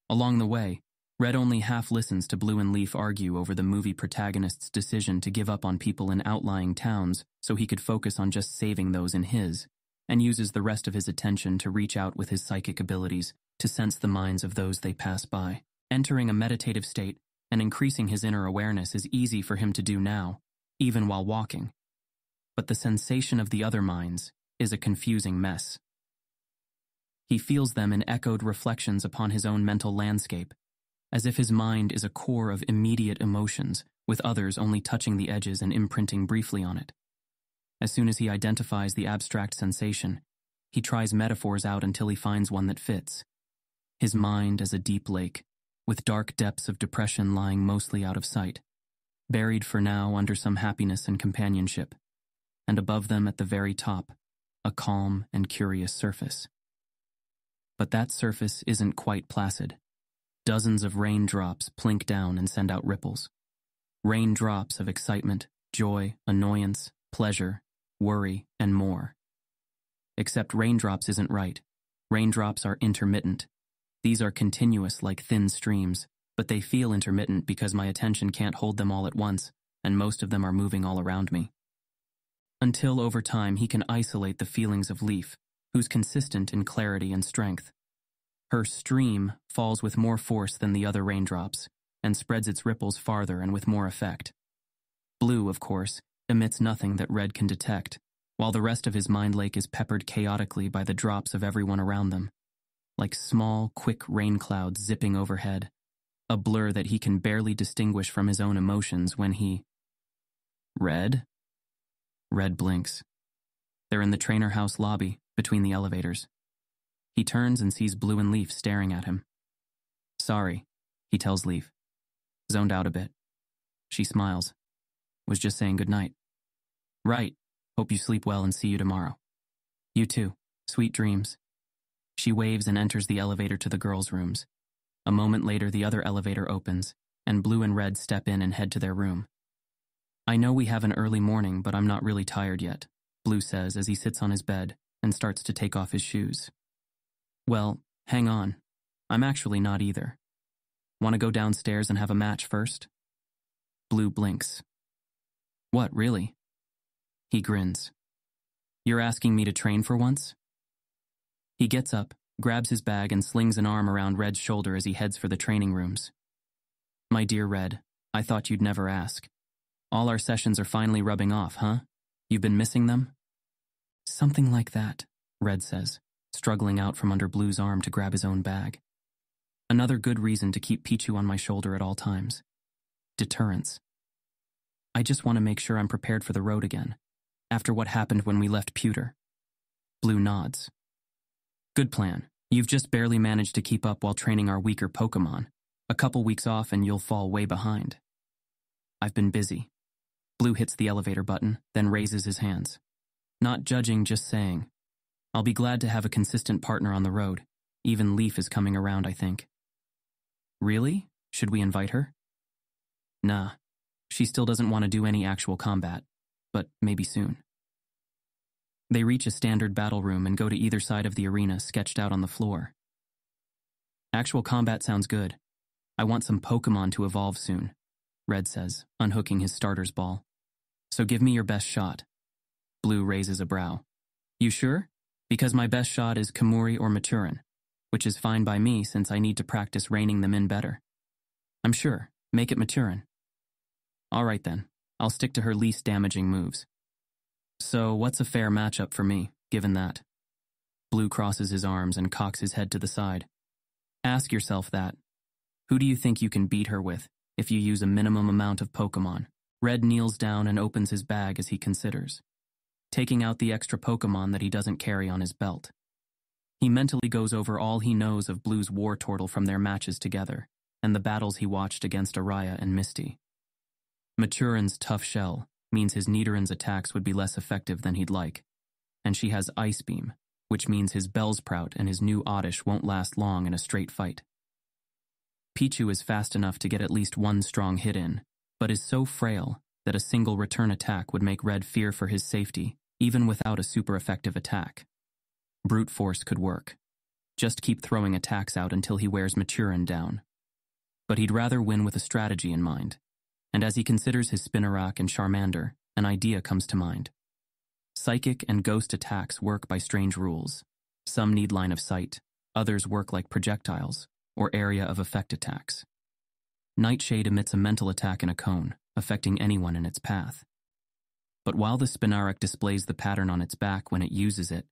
Along the way, Red only half listens to Blue and Leaf argue over the movie protagonist's decision to give up on people in outlying towns so he could focus on just saving those in his, and uses the rest of his attention to reach out with his psychic abilities to sense the minds of those they pass by. Entering a meditative state and increasing his inner awareness is easy for him to do now, even while walking. But the sensation of the other minds is a confusing mess. He feels them in echoed reflections upon his own mental landscape, as if his mind is a core of immediate emotions, with others only touching the edges and imprinting briefly on it. As soon as he identifies the abstract sensation, he tries metaphors out until he finds one that fits. His mind as a deep lake, with dark depths of depression lying mostly out of sight, buried for now under some happiness and companionship, and above them at the very top, a calm and curious surface. But that surface isn't quite placid. Dozens of raindrops plink down and send out ripples. Raindrops of excitement, joy, annoyance, pleasure, worry, and more. Except raindrops isn't right. Raindrops are intermittent. These are continuous like thin streams, but they feel intermittent because my attention can't hold them all at once, and most of them are moving all around me. Until over time he can isolate the feelings of Leaf, who's consistent in clarity and strength. Her stream falls with more force than the other raindrops, and spreads its ripples farther and with more effect. Blue, of course, emits nothing that Red can detect, while the rest of his mind lake is peppered chaotically by the drops of everyone around them, like small, quick rain clouds zipping overhead, a blur that he can barely distinguish from his own emotions when he... Red? Red blinks. They're in the trainer house lobby, between the elevators. He turns and sees Blue and Leaf staring at him. Sorry, he tells Leaf. Zoned out a bit. She smiles. Was just saying goodnight. Right. Hope you sleep well and see you tomorrow. You too. Sweet dreams. She waves and enters the elevator to the girls' rooms. A moment later, the other elevator opens, and Blue and Red step in and head to their room. I know we have an early morning, but I'm not really tired yet, Blue says as he sits on his bed and starts to take off his shoes. Well, hang on. I'm actually not either. Want to go downstairs and have a match first? Blue blinks. What, really? He grins. You're asking me to train for once? He gets up, grabs his bag, and slings an arm around Red's shoulder as he heads for the training rooms. My dear Red, I thought you'd never ask. All our sessions are finally rubbing off, huh? You've been missing them? Something like that, Red says, struggling out from under Blue's arm to grab his own bag. Another good reason to keep Pichu on my shoulder at all times. Deterrence. I just want to make sure I'm prepared for the road again, after what happened when we left Pewter. Blue nods. Good plan. You've just barely managed to keep up while training our weaker Pokemon. A couple weeks off and you'll fall way behind. I've been busy. Blue hits the elevator button, then raises his hands. Not judging, just saying. I'll be glad to have a consistent partner on the road. Even Leaf is coming around, I think. Really? Should we invite her? Nah. She still doesn't want to do any actual combat, but maybe soon. They reach a standard battle room and go to either side of the arena sketched out on the floor. Actual combat sounds good. I want some Pokemon to evolve soon, Red says, unhooking his starter's ball. So give me your best shot. Blue raises a brow. You sure? Because my best shot is Kamuri or Maturin, which is fine by me since I need to practice reining them in better. I'm sure. Make it Maturin. All right then. I'll stick to her least damaging moves. So what's a fair matchup for me, given that? Blue crosses his arms and cocks his head to the side. Ask yourself that. Who do you think you can beat her with if you use a minimum amount of Pokémon? Red kneels down and opens his bag as he considers, taking out the extra Pokémon that he doesn't carry on his belt. He mentally goes over all he knows of Blue's Wartortle from their matches together, and the battles he watched against Araya and Misty. Maturin's tough shell means his Nidorann's attacks would be less effective than he'd like, and she has Ice Beam, which means his Bellsprout and his new Oddish won't last long in a straight fight. Pichu is fast enough to get at least one strong hit in, but is so frail that a single return attack would make Red fear for his safety, even without a super effective attack. Brute Force could work. Just keep throwing attacks out until he wears Maturin down. But he'd rather win with a strategy in mind, and as he considers his Spinarak and Charmander, an idea comes to mind. Psychic and ghost attacks work by strange rules. Some need line of sight, others work like projectiles, or area of effect attacks. Nightshade emits a mental attack in a cone, affecting anyone in its path. But while the Spinarak displays the pattern on its back when it uses it,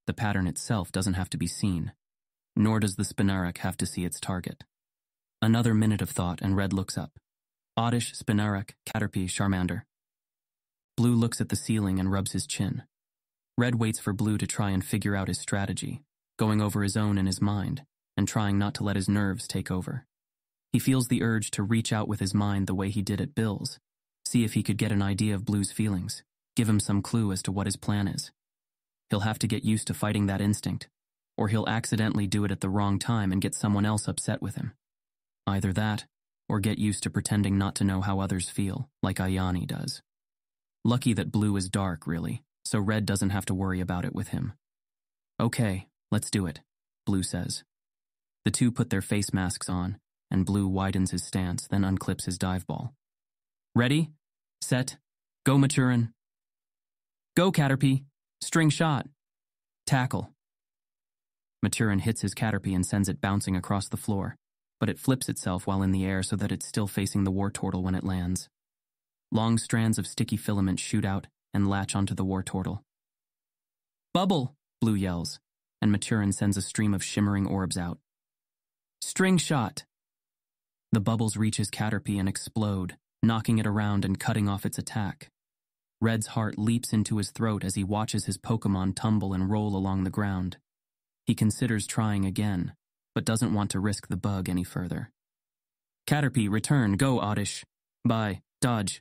the pattern itself doesn't have to be seen, nor does the Spinarak have to see its target. Another minute of thought and Red looks up. Oddish, Spinarak, Caterpie, Charmander. Blue looks at the ceiling and rubs his chin. Red waits for Blue to try and figure out his strategy, going over his own in his mind, and trying not to let his nerves take over. He feels the urge to reach out with his mind the way he did at Bill's, see if he could get an idea of Blue's feelings, give him some clue as to what his plan is. He'll have to get used to fighting that instinct, or he'll accidentally do it at the wrong time and get someone else upset with him. Either that, or get used to pretending not to know how others feel, like Ayani does. Lucky that Blue is dark, really, so Red doesn't have to worry about it with him. Okay, let's do it, Blue says. The two put their face masks on, and Blue widens his stance, then unclips his dive ball. Ready? Set. Go, Maturin. Go, Caterpie. String shot. Tackle. Maturin hits his Caterpie and sends it bouncing across the floor, but it flips itself while in the air so that it's still facing the Wartortle when it lands. Long strands of sticky filament shoot out and latch onto the Wartortle. Bubble, Blue yells, and Maturin sends a stream of shimmering orbs out. String shot. The bubbles reach his Caterpie and explode, knocking it around and cutting off its attack. Red's heart leaps into his throat as he watches his Pokémon tumble and roll along the ground. He considers trying again, but doesn't want to risk the bug any further. Caterpie, return, go, Oddish. Bye, dodge.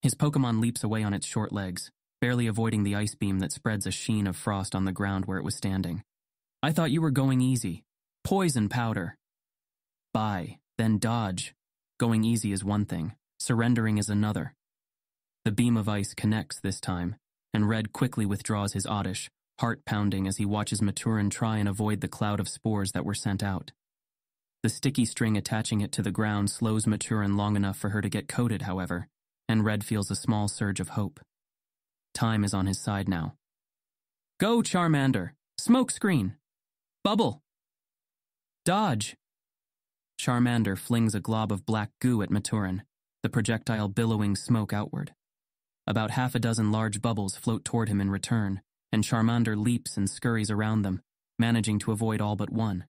His Pokémon leaps away on its short legs, barely avoiding the ice beam that spreads a sheen of frost on the ground where it was standing. I thought you were going easy. Poison powder. Bye, then dodge. Going easy is one thing, surrendering is another. The beam of ice connects this time, and Red quickly withdraws his Oddish, heart pounding as he watches Maturin try and avoid the cloud of spores that were sent out. The sticky string attaching it to the ground slows Maturin long enough for her to get coated, however, and Red feels a small surge of hope. Time is on his side now. Go, Charmander! Smoke screen! Bubble! Dodge! Charmander flings a glob of black goo at Maturin, the projectile billowing smoke outward. About half a dozen large bubbles float toward him in return, and Charmander leaps and scurries around them, managing to avoid all but one.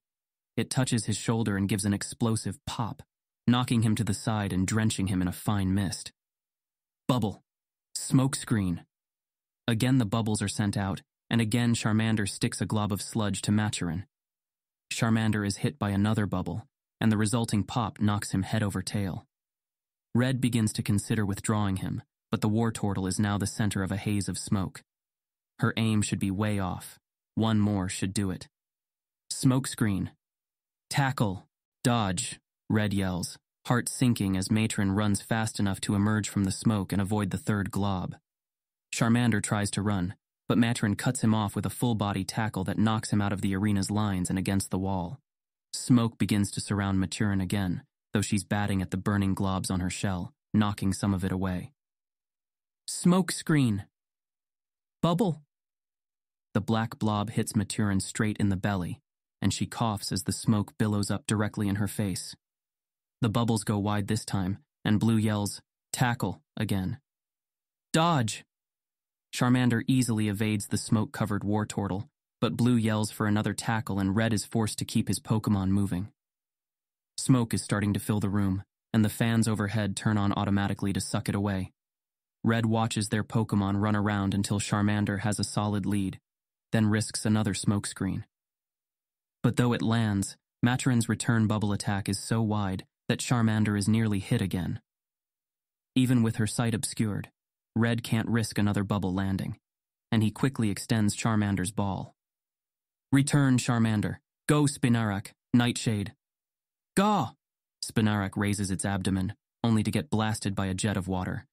It touches his shoulder and gives an explosive pop, knocking him to the side and drenching him in a fine mist. Bubble. Smoke screen. Again the bubbles are sent out, and again Charmander sticks a glob of sludge to Maturin. Charmander is hit by another bubble, and the resulting pop knocks him head over tail. Red begins to consider withdrawing him, but the Wartortle is now the center of a haze of smoke. Her aim should be way off. One more should do it. Smoke screen. Tackle. Dodge, Red yells, heart sinking as Matron runs fast enough to emerge from the smoke and avoid the third glob. Charmander tries to run, but Matron cuts him off with a full-body tackle that knocks him out of the arena's lines and against the wall. Smoke begins to surround Maturin again, though she's batting at the burning globs on her shell, knocking some of it away. Smoke screen. Bubble. The black blob hits Maturin straight in the belly, and she coughs as the smoke billows up directly in her face. The bubbles go wide this time, and Blue yells, tackle, again. Dodge! Charmander easily evades the smoke-covered Wartortle, but Blue yells for another tackle and Red is forced to keep his Pokémon moving. Smoke is starting to fill the room, and the fans overhead turn on automatically to suck it away. Red watches their Pokémon run around until Charmander has a solid lead, then risks another smoke screen. But though it lands, Maturin's return bubble attack is so wide that Charmander is nearly hit again. Even with her sight obscured, Red can't risk another bubble landing, and he quickly extends Charmander's ball. Return, Charmander. Go, Spinarak. Nightshade. Gah! Spinarak raises its abdomen, only to get blasted by a jet of water.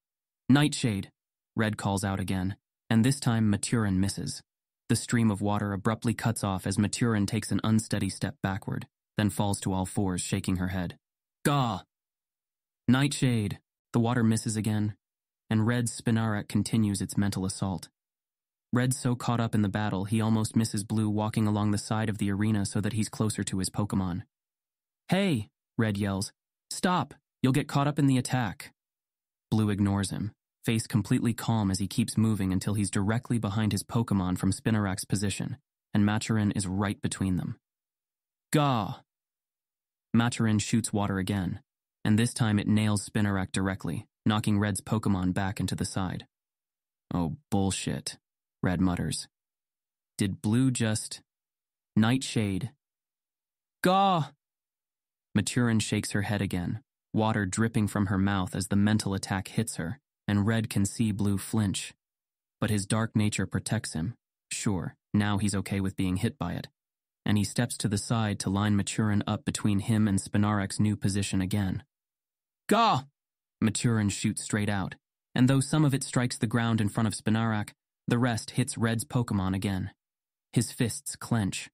Nightshade, Red calls out again, and this time Maturin misses. The stream of water abruptly cuts off as Maturin takes an unsteady step backward, then falls to all fours, shaking her head. Gah! Nightshade. The water misses again, and Red's Spinarak continues its mental assault. Red's so caught up in the battle, he almost misses Blue walking along the side of the arena so that he's closer to his Pokémon. Hey, Red yells. Stop, you'll get caught up in the attack. Blue ignores him, face completely calm as he keeps moving until he's directly behind his Pokémon from Spinarak's position, and Maturin is right between them. Gah! Maturin shoots water again, and this time it nails Spinarak directly, knocking Red's Pokémon back into the side. Oh, bullshit, Red mutters. Did Blue just... Nightshade. Gah! Maturin shakes her head again, water dripping from her mouth as the mental attack hits her, and Red can see Blue flinch. But his dark nature protects him. Sure, now he's okay with being hit by it. And he steps to the side to line Maturin up between him and Spinarak's new position again. Gah! Maturin shoots straight out, and though some of it strikes the ground in front of Spinarak, the rest hits Red's Pokémon again. His fists clench.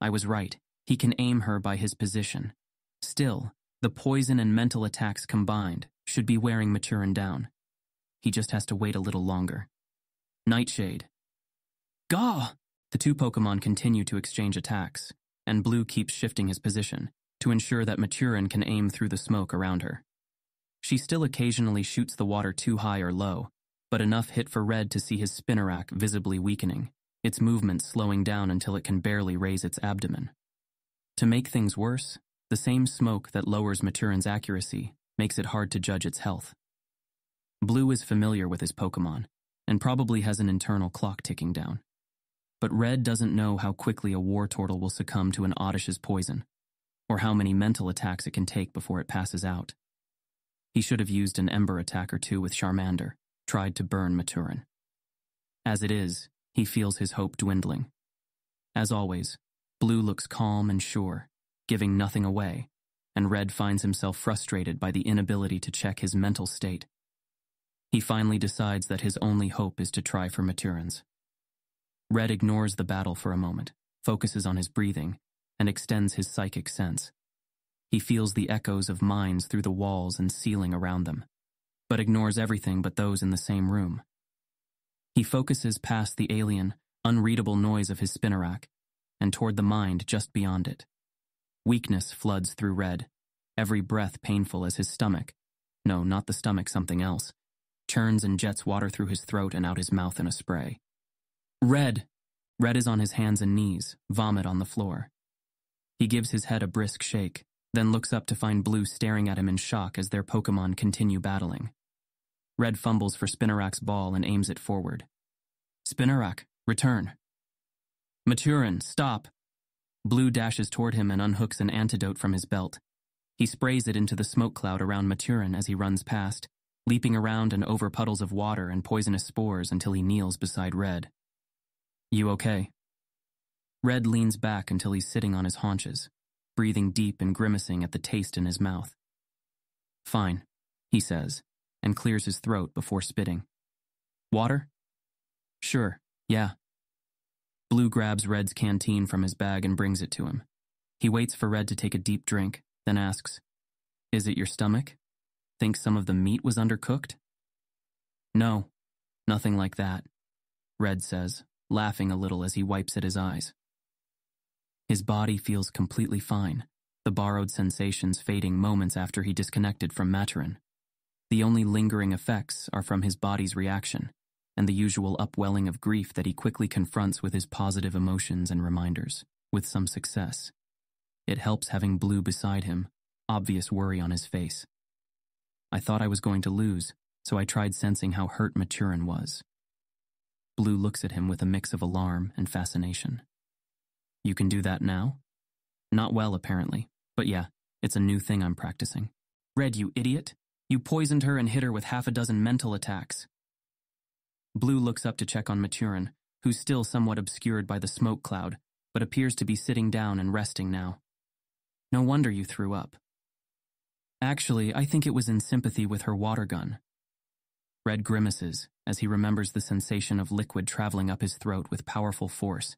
I was right, he can aim her by his position. Still, the poison and mental attacks combined should be wearing Maturin down. He just has to wait a little longer. Nightshade. Gah! The two Pokémon continue to exchange attacks, and Blue keeps shifting his position to ensure that Maturin can aim through the smoke around her. She still occasionally shoots the water too high or low, but enough hit for Red to see his Spinarak visibly weakening, its movement slowing down until it can barely raise its abdomen. To make things worse, the same smoke that lowers Maturin's accuracy makes it hard to judge its health. Blue is familiar with his Pokémon, and probably has an internal clock ticking down. But Red doesn't know how quickly a Wartortle will succumb to an Oddish's poison, or how many mental attacks it can take before it passes out. He should have used an Ember attack or two with Charmander, tried to burn Maturin. As it is, he feels his hope dwindling. As always, Blue looks calm and sure, giving nothing away, and Red finds himself frustrated by the inability to check his mental state. He finally decides that his only hope is to try for Maturin's. Red ignores the battle for a moment, focuses on his breathing, and extends his psychic sense. He feels the echoes of minds through the walls and ceiling around them, but ignores everything but those in the same room. He focuses past the alien, unreadable noise of his Spinarak, and toward the mind just beyond it. Weakness floods through Red, every breath painful as his stomach, no, not the stomach, something else, churns and jets water through his throat and out his mouth in a spray. Red! Red is on his hands and knees, vomit on the floor. He gives his head a brisk shake, then looks up to find Blue staring at him in shock as their Pokémon continue battling. Red fumbles for Spinarak's ball and aims it forward. Spinarak, return. Maturin, stop! Blue dashes toward him and unhooks an antidote from his belt. He sprays it into the smoke cloud around Maturin as he runs past, leaping around and over puddles of water and poisonous spores until he kneels beside Red. You okay? Red leans back until he's sitting on his haunches, breathing deep and grimacing at the taste in his mouth. Fine, he says, and clears his throat before spitting. Water? Sure, yeah. Blue grabs Red's canteen from his bag and brings it to him. He waits for Red to take a deep drink, then asks, Is it your stomach? Think some of the meat was undercooked? No, nothing like that, Red says, laughing a little as he wipes at his eyes. His body feels completely fine, the borrowed sensations fading moments after he disconnected from Maturin. The only lingering effects are from his body's reaction, and the usual upwelling of grief that he quickly confronts with his positive emotions and reminders, with some success. It helps having Blue beside him, obvious worry on his face. I thought I was going to lose, so I tried sensing how hurt Maturin was. Blue looks at him with a mix of alarm and fascination. You can do that now? Not well, apparently, but yeah, it's a new thing I'm practicing. Red, you idiot! You poisoned her and hit her with half a dozen mental attacks. Blue looks up to check on Maturin, who's still somewhat obscured by the smoke cloud, but appears to be sitting down and resting now. No wonder you threw up. Actually, I think it was in sympathy with her water gun. Red grimaces as he remembers the sensation of liquid traveling up his throat with powerful force,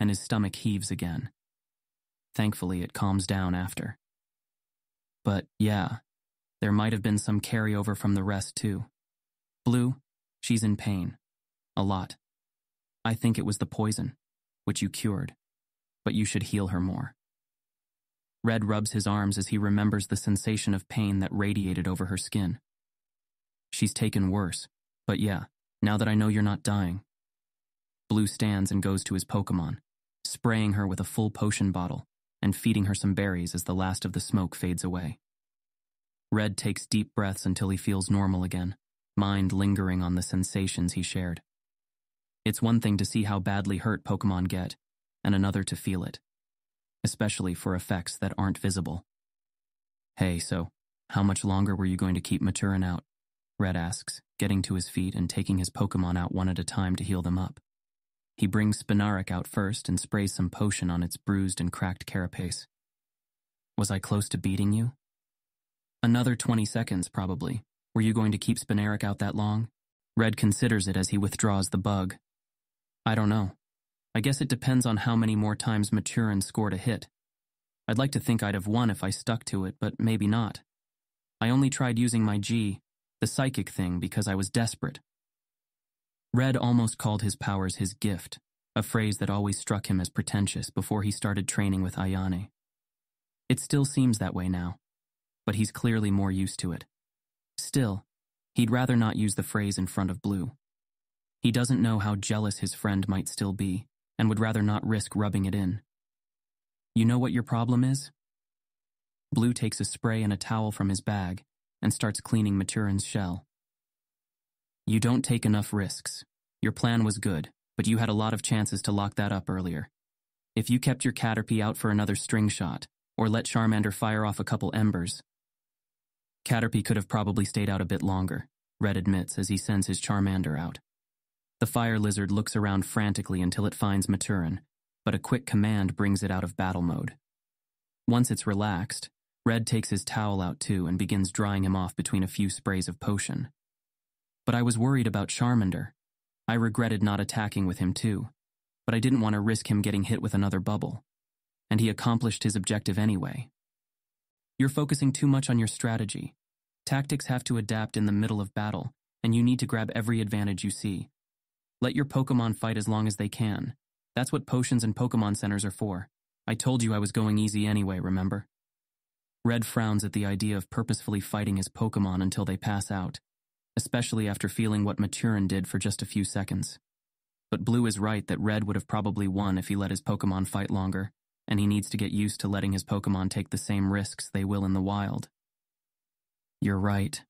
and his stomach heaves again. Thankfully, it calms down after. But yeah, there might have been some carryover from the rest too. Blue, she's in pain. A lot. I think it was the poison, which you cured, but you should heal her more. Red rubs his arms as he remembers the sensation of pain that radiated over her skin. She's taken worse, but yeah, now that I know you're not dying. Blue stands and goes to his Pokemon, spraying her with a full potion bottle and feeding her some berries as the last of the smoke fades away. Red takes deep breaths until he feels normal again, mind lingering on the sensations he shared. It's one thing to see how badly hurt Pokemon get, and another to feel it, especially for effects that aren't visible. Hey, so, how much longer were you going to keep Maturin out? Red asks, getting to his feet and taking his Pokemon out one at a time to heal them up. He brings Spinarak out first and sprays some potion on its bruised and cracked carapace. Was I close to beating you? Another 20 seconds, probably. Were you going to keep Spinarak out that long? Red considers it as he withdraws the bug. I don't know. I guess it depends on how many more times Maturin scored a hit. I'd like to think I'd have won if I stuck to it, but maybe not. I only tried using my G, the psychic thing, because I was desperate. Red almost called his powers his gift, a phrase that always struck him as pretentious before he started training with Ayane. It still seems that way now, but he's clearly more used to it. Still, he'd rather not use the phrase in front of Blue. He doesn't know how jealous his friend might still be, and would rather not risk rubbing it in. You know what your problem is? Blue takes a spray and a towel from his bag and starts cleaning Maturin's shell. You don't take enough risks. Your plan was good, but you had a lot of chances to lock that up earlier. If you kept your Caterpie out for another string shot, or let Charmander fire off a couple embers, Caterpie could have probably stayed out a bit longer, Red admits as he sends his Charmander out. The fire lizard looks around frantically until it finds Maturin, but a quick command brings it out of battle mode. Once it's relaxed, Red takes his towel out too and begins drying him off between a few sprays of potion. But I was worried about Charmander. I regretted not attacking with him too, but I didn't want to risk him getting hit with another bubble. And he accomplished his objective anyway. You're focusing too much on your strategy. Tactics have to adapt in the middle of battle, and you need to grab every advantage you see. Let your Pokemon fight as long as they can. That's what potions and Pokemon centers are for. I told you I was going easy anyway, remember? Red frowns at the idea of purposefully fighting his Pokemon until they pass out, especially after feeling what Maturin did for just a few seconds. But Blue is right that Red would have probably won if he let his Pokemon fight longer, and he needs to get used to letting his Pokemon take the same risks they will in the wild. You're right.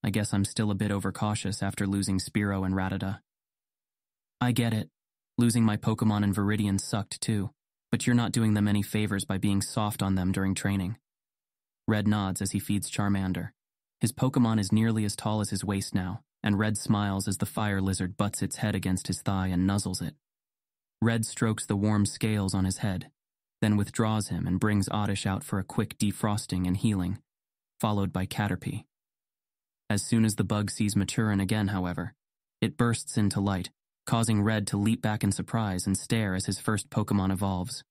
I guess I'm still a bit overcautious after losing Spearow and Rattata. I get it. Losing my Pokemon in Viridian sucked too, but you're not doing them any favors by being soft on them during training. Red nods as he feeds Charmander. His Pokemon is nearly as tall as his waist now, and Red smiles as the fire lizard butts its head against his thigh and nuzzles it. Red strokes the warm scales on his head, then withdraws him and brings Oddish out for a quick defrosting and healing, followed by Caterpie. As soon as the bug sees Maturin again, however, it bursts into light, causing Red to leap back in surprise and stare as his first Pokemon evolves.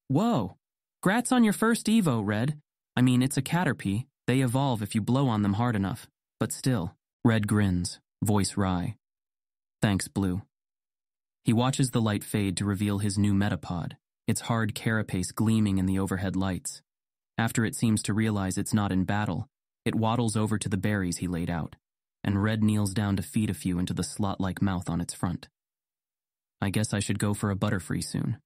Whoa! Grats on your first Evo, Red. I mean, it's a Caterpie. They evolve if you blow on them hard enough. But still, Red grins, voice wry. Thanks, Blue. He watches the light fade to reveal his new Metapod, its hard carapace gleaming in the overhead lights. After it seems to realize it's not in battle, it waddles over to the berries he laid out. and Red kneels down to feed a few into the slot-like mouth on its front. I guess I should go for a Butterfree soon.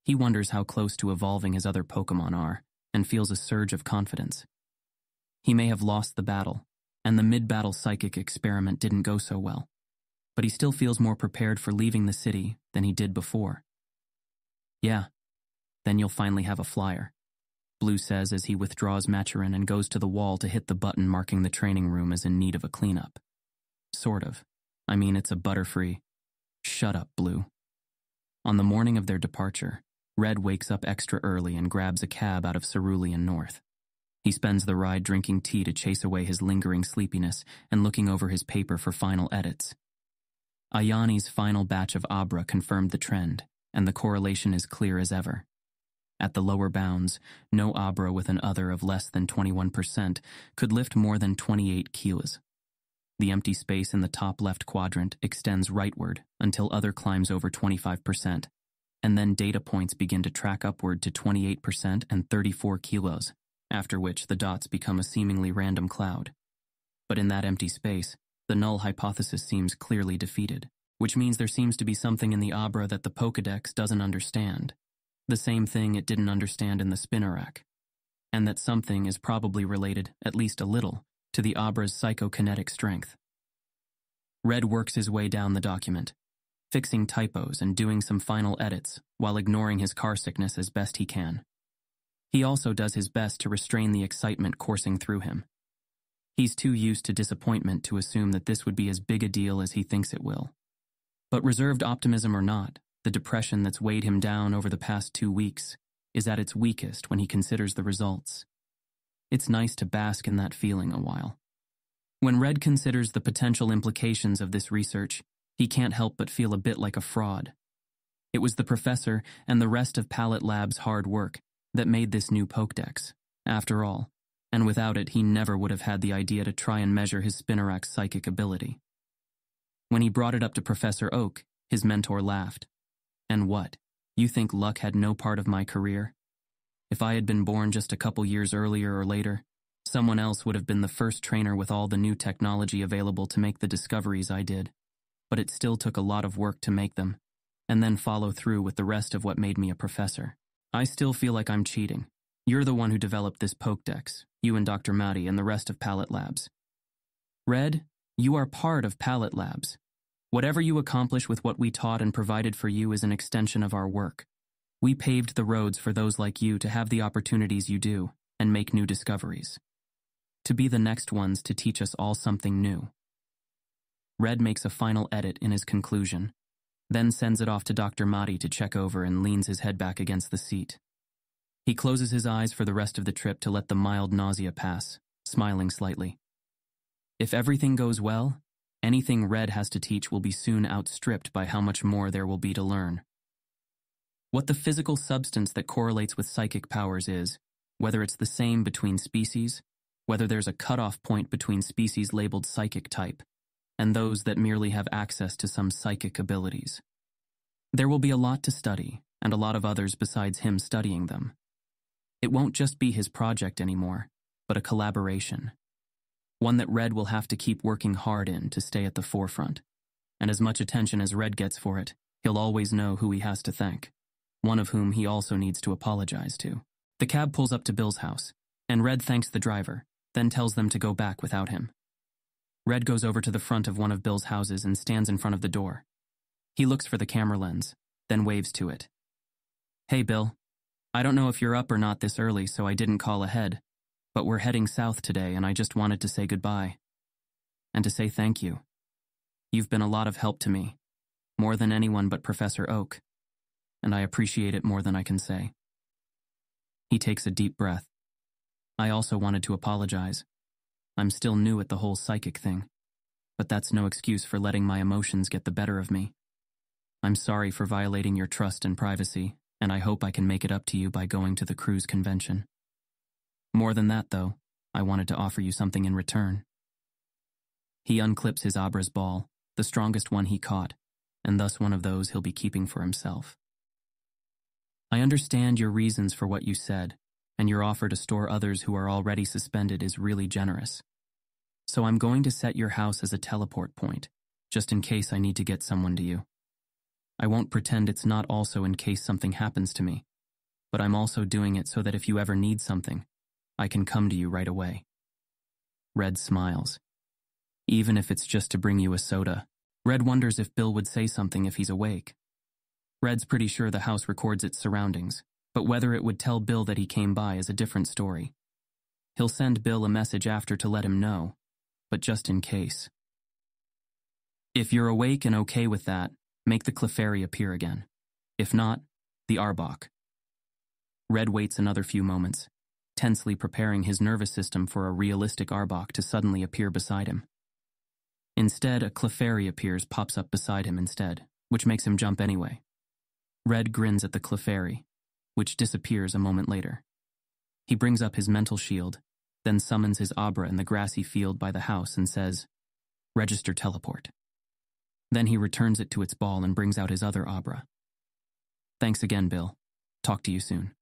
He wonders how close to evolving his other Pokémon are, and feels a surge of confidence. He may have lost the battle, and the mid-battle psychic experiment didn't go so well, but he still feels more prepared for leaving the city than he did before. Yeah, then you'll finally have a flyer, Blue says as he withdraws Maturin and goes to the wall to hit the button marking the training room as in need of a cleanup. Sort of. I mean, it's a Butterfree. Shut up, Blue. On the morning of their departure, Red wakes up extra early and grabs a cab out of Cerulean North. He spends the ride drinking tea to chase away his lingering sleepiness and looking over his paper for final edits. Ayani's final batch of Abra confirmed the trend, and the correlation is clear as ever. At the lower bounds, no Abra with an other of less than 21% could lift more than 28 kilos. The empty space in the top left quadrant extends rightward until other climbs over 25%, and then data points begin to track upward to 28% and 34 kilos, after which the dots become a seemingly random cloud. But in that empty space, the null hypothesis seems clearly defeated, which means there seems to be something in the Abra that the Pokédex doesn't understand. The same thing it didn't understand in the Spinarak, and that something is probably related, at least a little, to the Abra's psychokinetic strength. Red works his way down the document, fixing typos and doing some final edits while ignoring his car sickness as best he can. He also does his best to restrain the excitement coursing through him. He's too used to disappointment to assume that this would be as big a deal as he thinks it will. But reserved optimism or not, the depression that's weighed him down over the past 2 weeks is at its weakest when he considers the results. It's nice to bask in that feeling a while. When Red considers the potential implications of this research, he can't help but feel a bit like a fraud. It was the professor and the rest of Palette Lab's hard work that made this new Pokédex, after all, and without it he never would have had the idea to try and measure his Spinarak's psychic ability. When he brought it up to Professor Oak, his mentor laughed. And what? You think luck had no part of my career? If I had been born just a couple years earlier or later, someone else would have been the first trainer with all the new technology available to make the discoveries I did. But it still took a lot of work to make them, and then follow through with the rest of what made me a professor. I still feel like I'm cheating. You're the one who developed this Pokédex, you and Dr. Matty and the rest of Palette Labs. Red, you are part of Palette Labs. Whatever you accomplish with what we taught and provided for you is an extension of our work. We paved the roads for those like you to have the opportunities you do and make new discoveries. To be the next ones to teach us all something new. Red makes a final edit in his conclusion, then sends it off to Dr. Matty to check over and leans his head back against the seat. He closes his eyes for the rest of the trip to let the mild nausea pass, smiling slightly. If everything goes well, anything Red has to teach will be soon outstripped by how much more there will be to learn. What the physical substance that correlates with psychic powers is, whether it's the same between species, whether there's a cutoff point between species labeled psychic type, and those that merely have access to some psychic abilities. There will be a lot to study, and a lot of others besides him studying them. It won't just be his project anymore, but a collaboration. One that Red will have to keep working hard in to stay at the forefront. And as much attention as Red gets for it, he'll always know who he has to thank, one of whom he also needs to apologize to. The cab pulls up to Bill's house, and Red thanks the driver, then tells them to go back without him. Red goes over to the front of one of Bill's houses and stands in front of the door. He looks for the camera lens, then waves to it. Hey, Bill. I don't know if you're up or not this early, so I didn't call ahead, but we're heading south today and I just wanted to say goodbye. And to say thank you. You've been a lot of help to me, more than anyone but Professor Oak, and I appreciate it more than I can say. He takes a deep breath. I also wanted to apologize. I'm still new at the whole psychic thing, but that's no excuse for letting my emotions get the better of me. I'm sorry for violating your trust and privacy, and I hope I can make it up to you by going to the cruise convention. More than that, though, I wanted to offer you something in return. He unclips his Abra's ball, the strongest one he caught, and thus one of those he'll be keeping for himself. I understand your reasons for what you said, and your offer to store others who are already suspended is really generous. So I'm going to set your house as a teleport point, just in case I need to get someone to you. I won't pretend it's not also in case something happens to me, but I'm also doing it so that if you ever need something, I can come to you right away. Red smiles. Even if it's just to bring you a soda. Red wonders if Bill would say something if he's awake. Red's pretty sure the house records its surroundings, but whether it would tell Bill that he came by is a different story. He'll send Bill a message after to let him know, but just in case. If you're awake and okay with that, make the Clefairy appear again. If not, the Arbok. Red waits another few moments, tensely preparing his nervous system for a realistic Arbok to suddenly appear beside him. Instead, a Clefairy pops up beside him instead, which makes him jump anyway. Red grins at the Clefairy, which disappears a moment later. He brings up his mental shield, then summons his Abra in the grassy field by the house and says, "Register teleport." Then he returns it to its ball and brings out his other Abra. "Thanks again, Bill. Talk to you soon."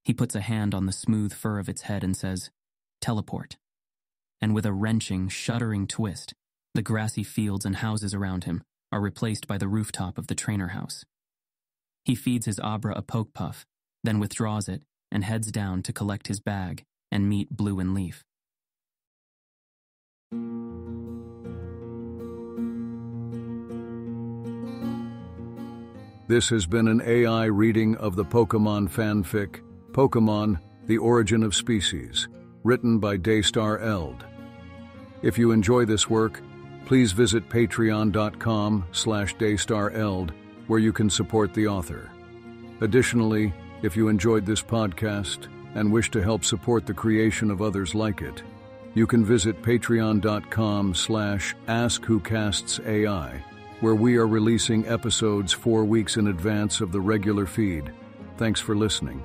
He puts a hand on the smooth fur of its head and says, "Teleport." And with a wrenching, shuddering twist, the grassy fields and houses around him are replaced by the rooftop of the trainer house. He feeds his Abra a poke puff, then withdraws it and heads down to collect his bag and meet Blue and Leaf. This has been an AI reading of the Pokemon fanfic, Pokemon: The Origin of Species, written by Daystar Eld. If you enjoy this work, please visit patreon.com/daystareld, where you can support the author. Additionally, if you enjoyed this podcast and wish to help support the creation of others like it, you can visit patreon.com/askwhocastsai, where we are releasing episodes 4 weeks in advance of the regular feed. Thanks for listening.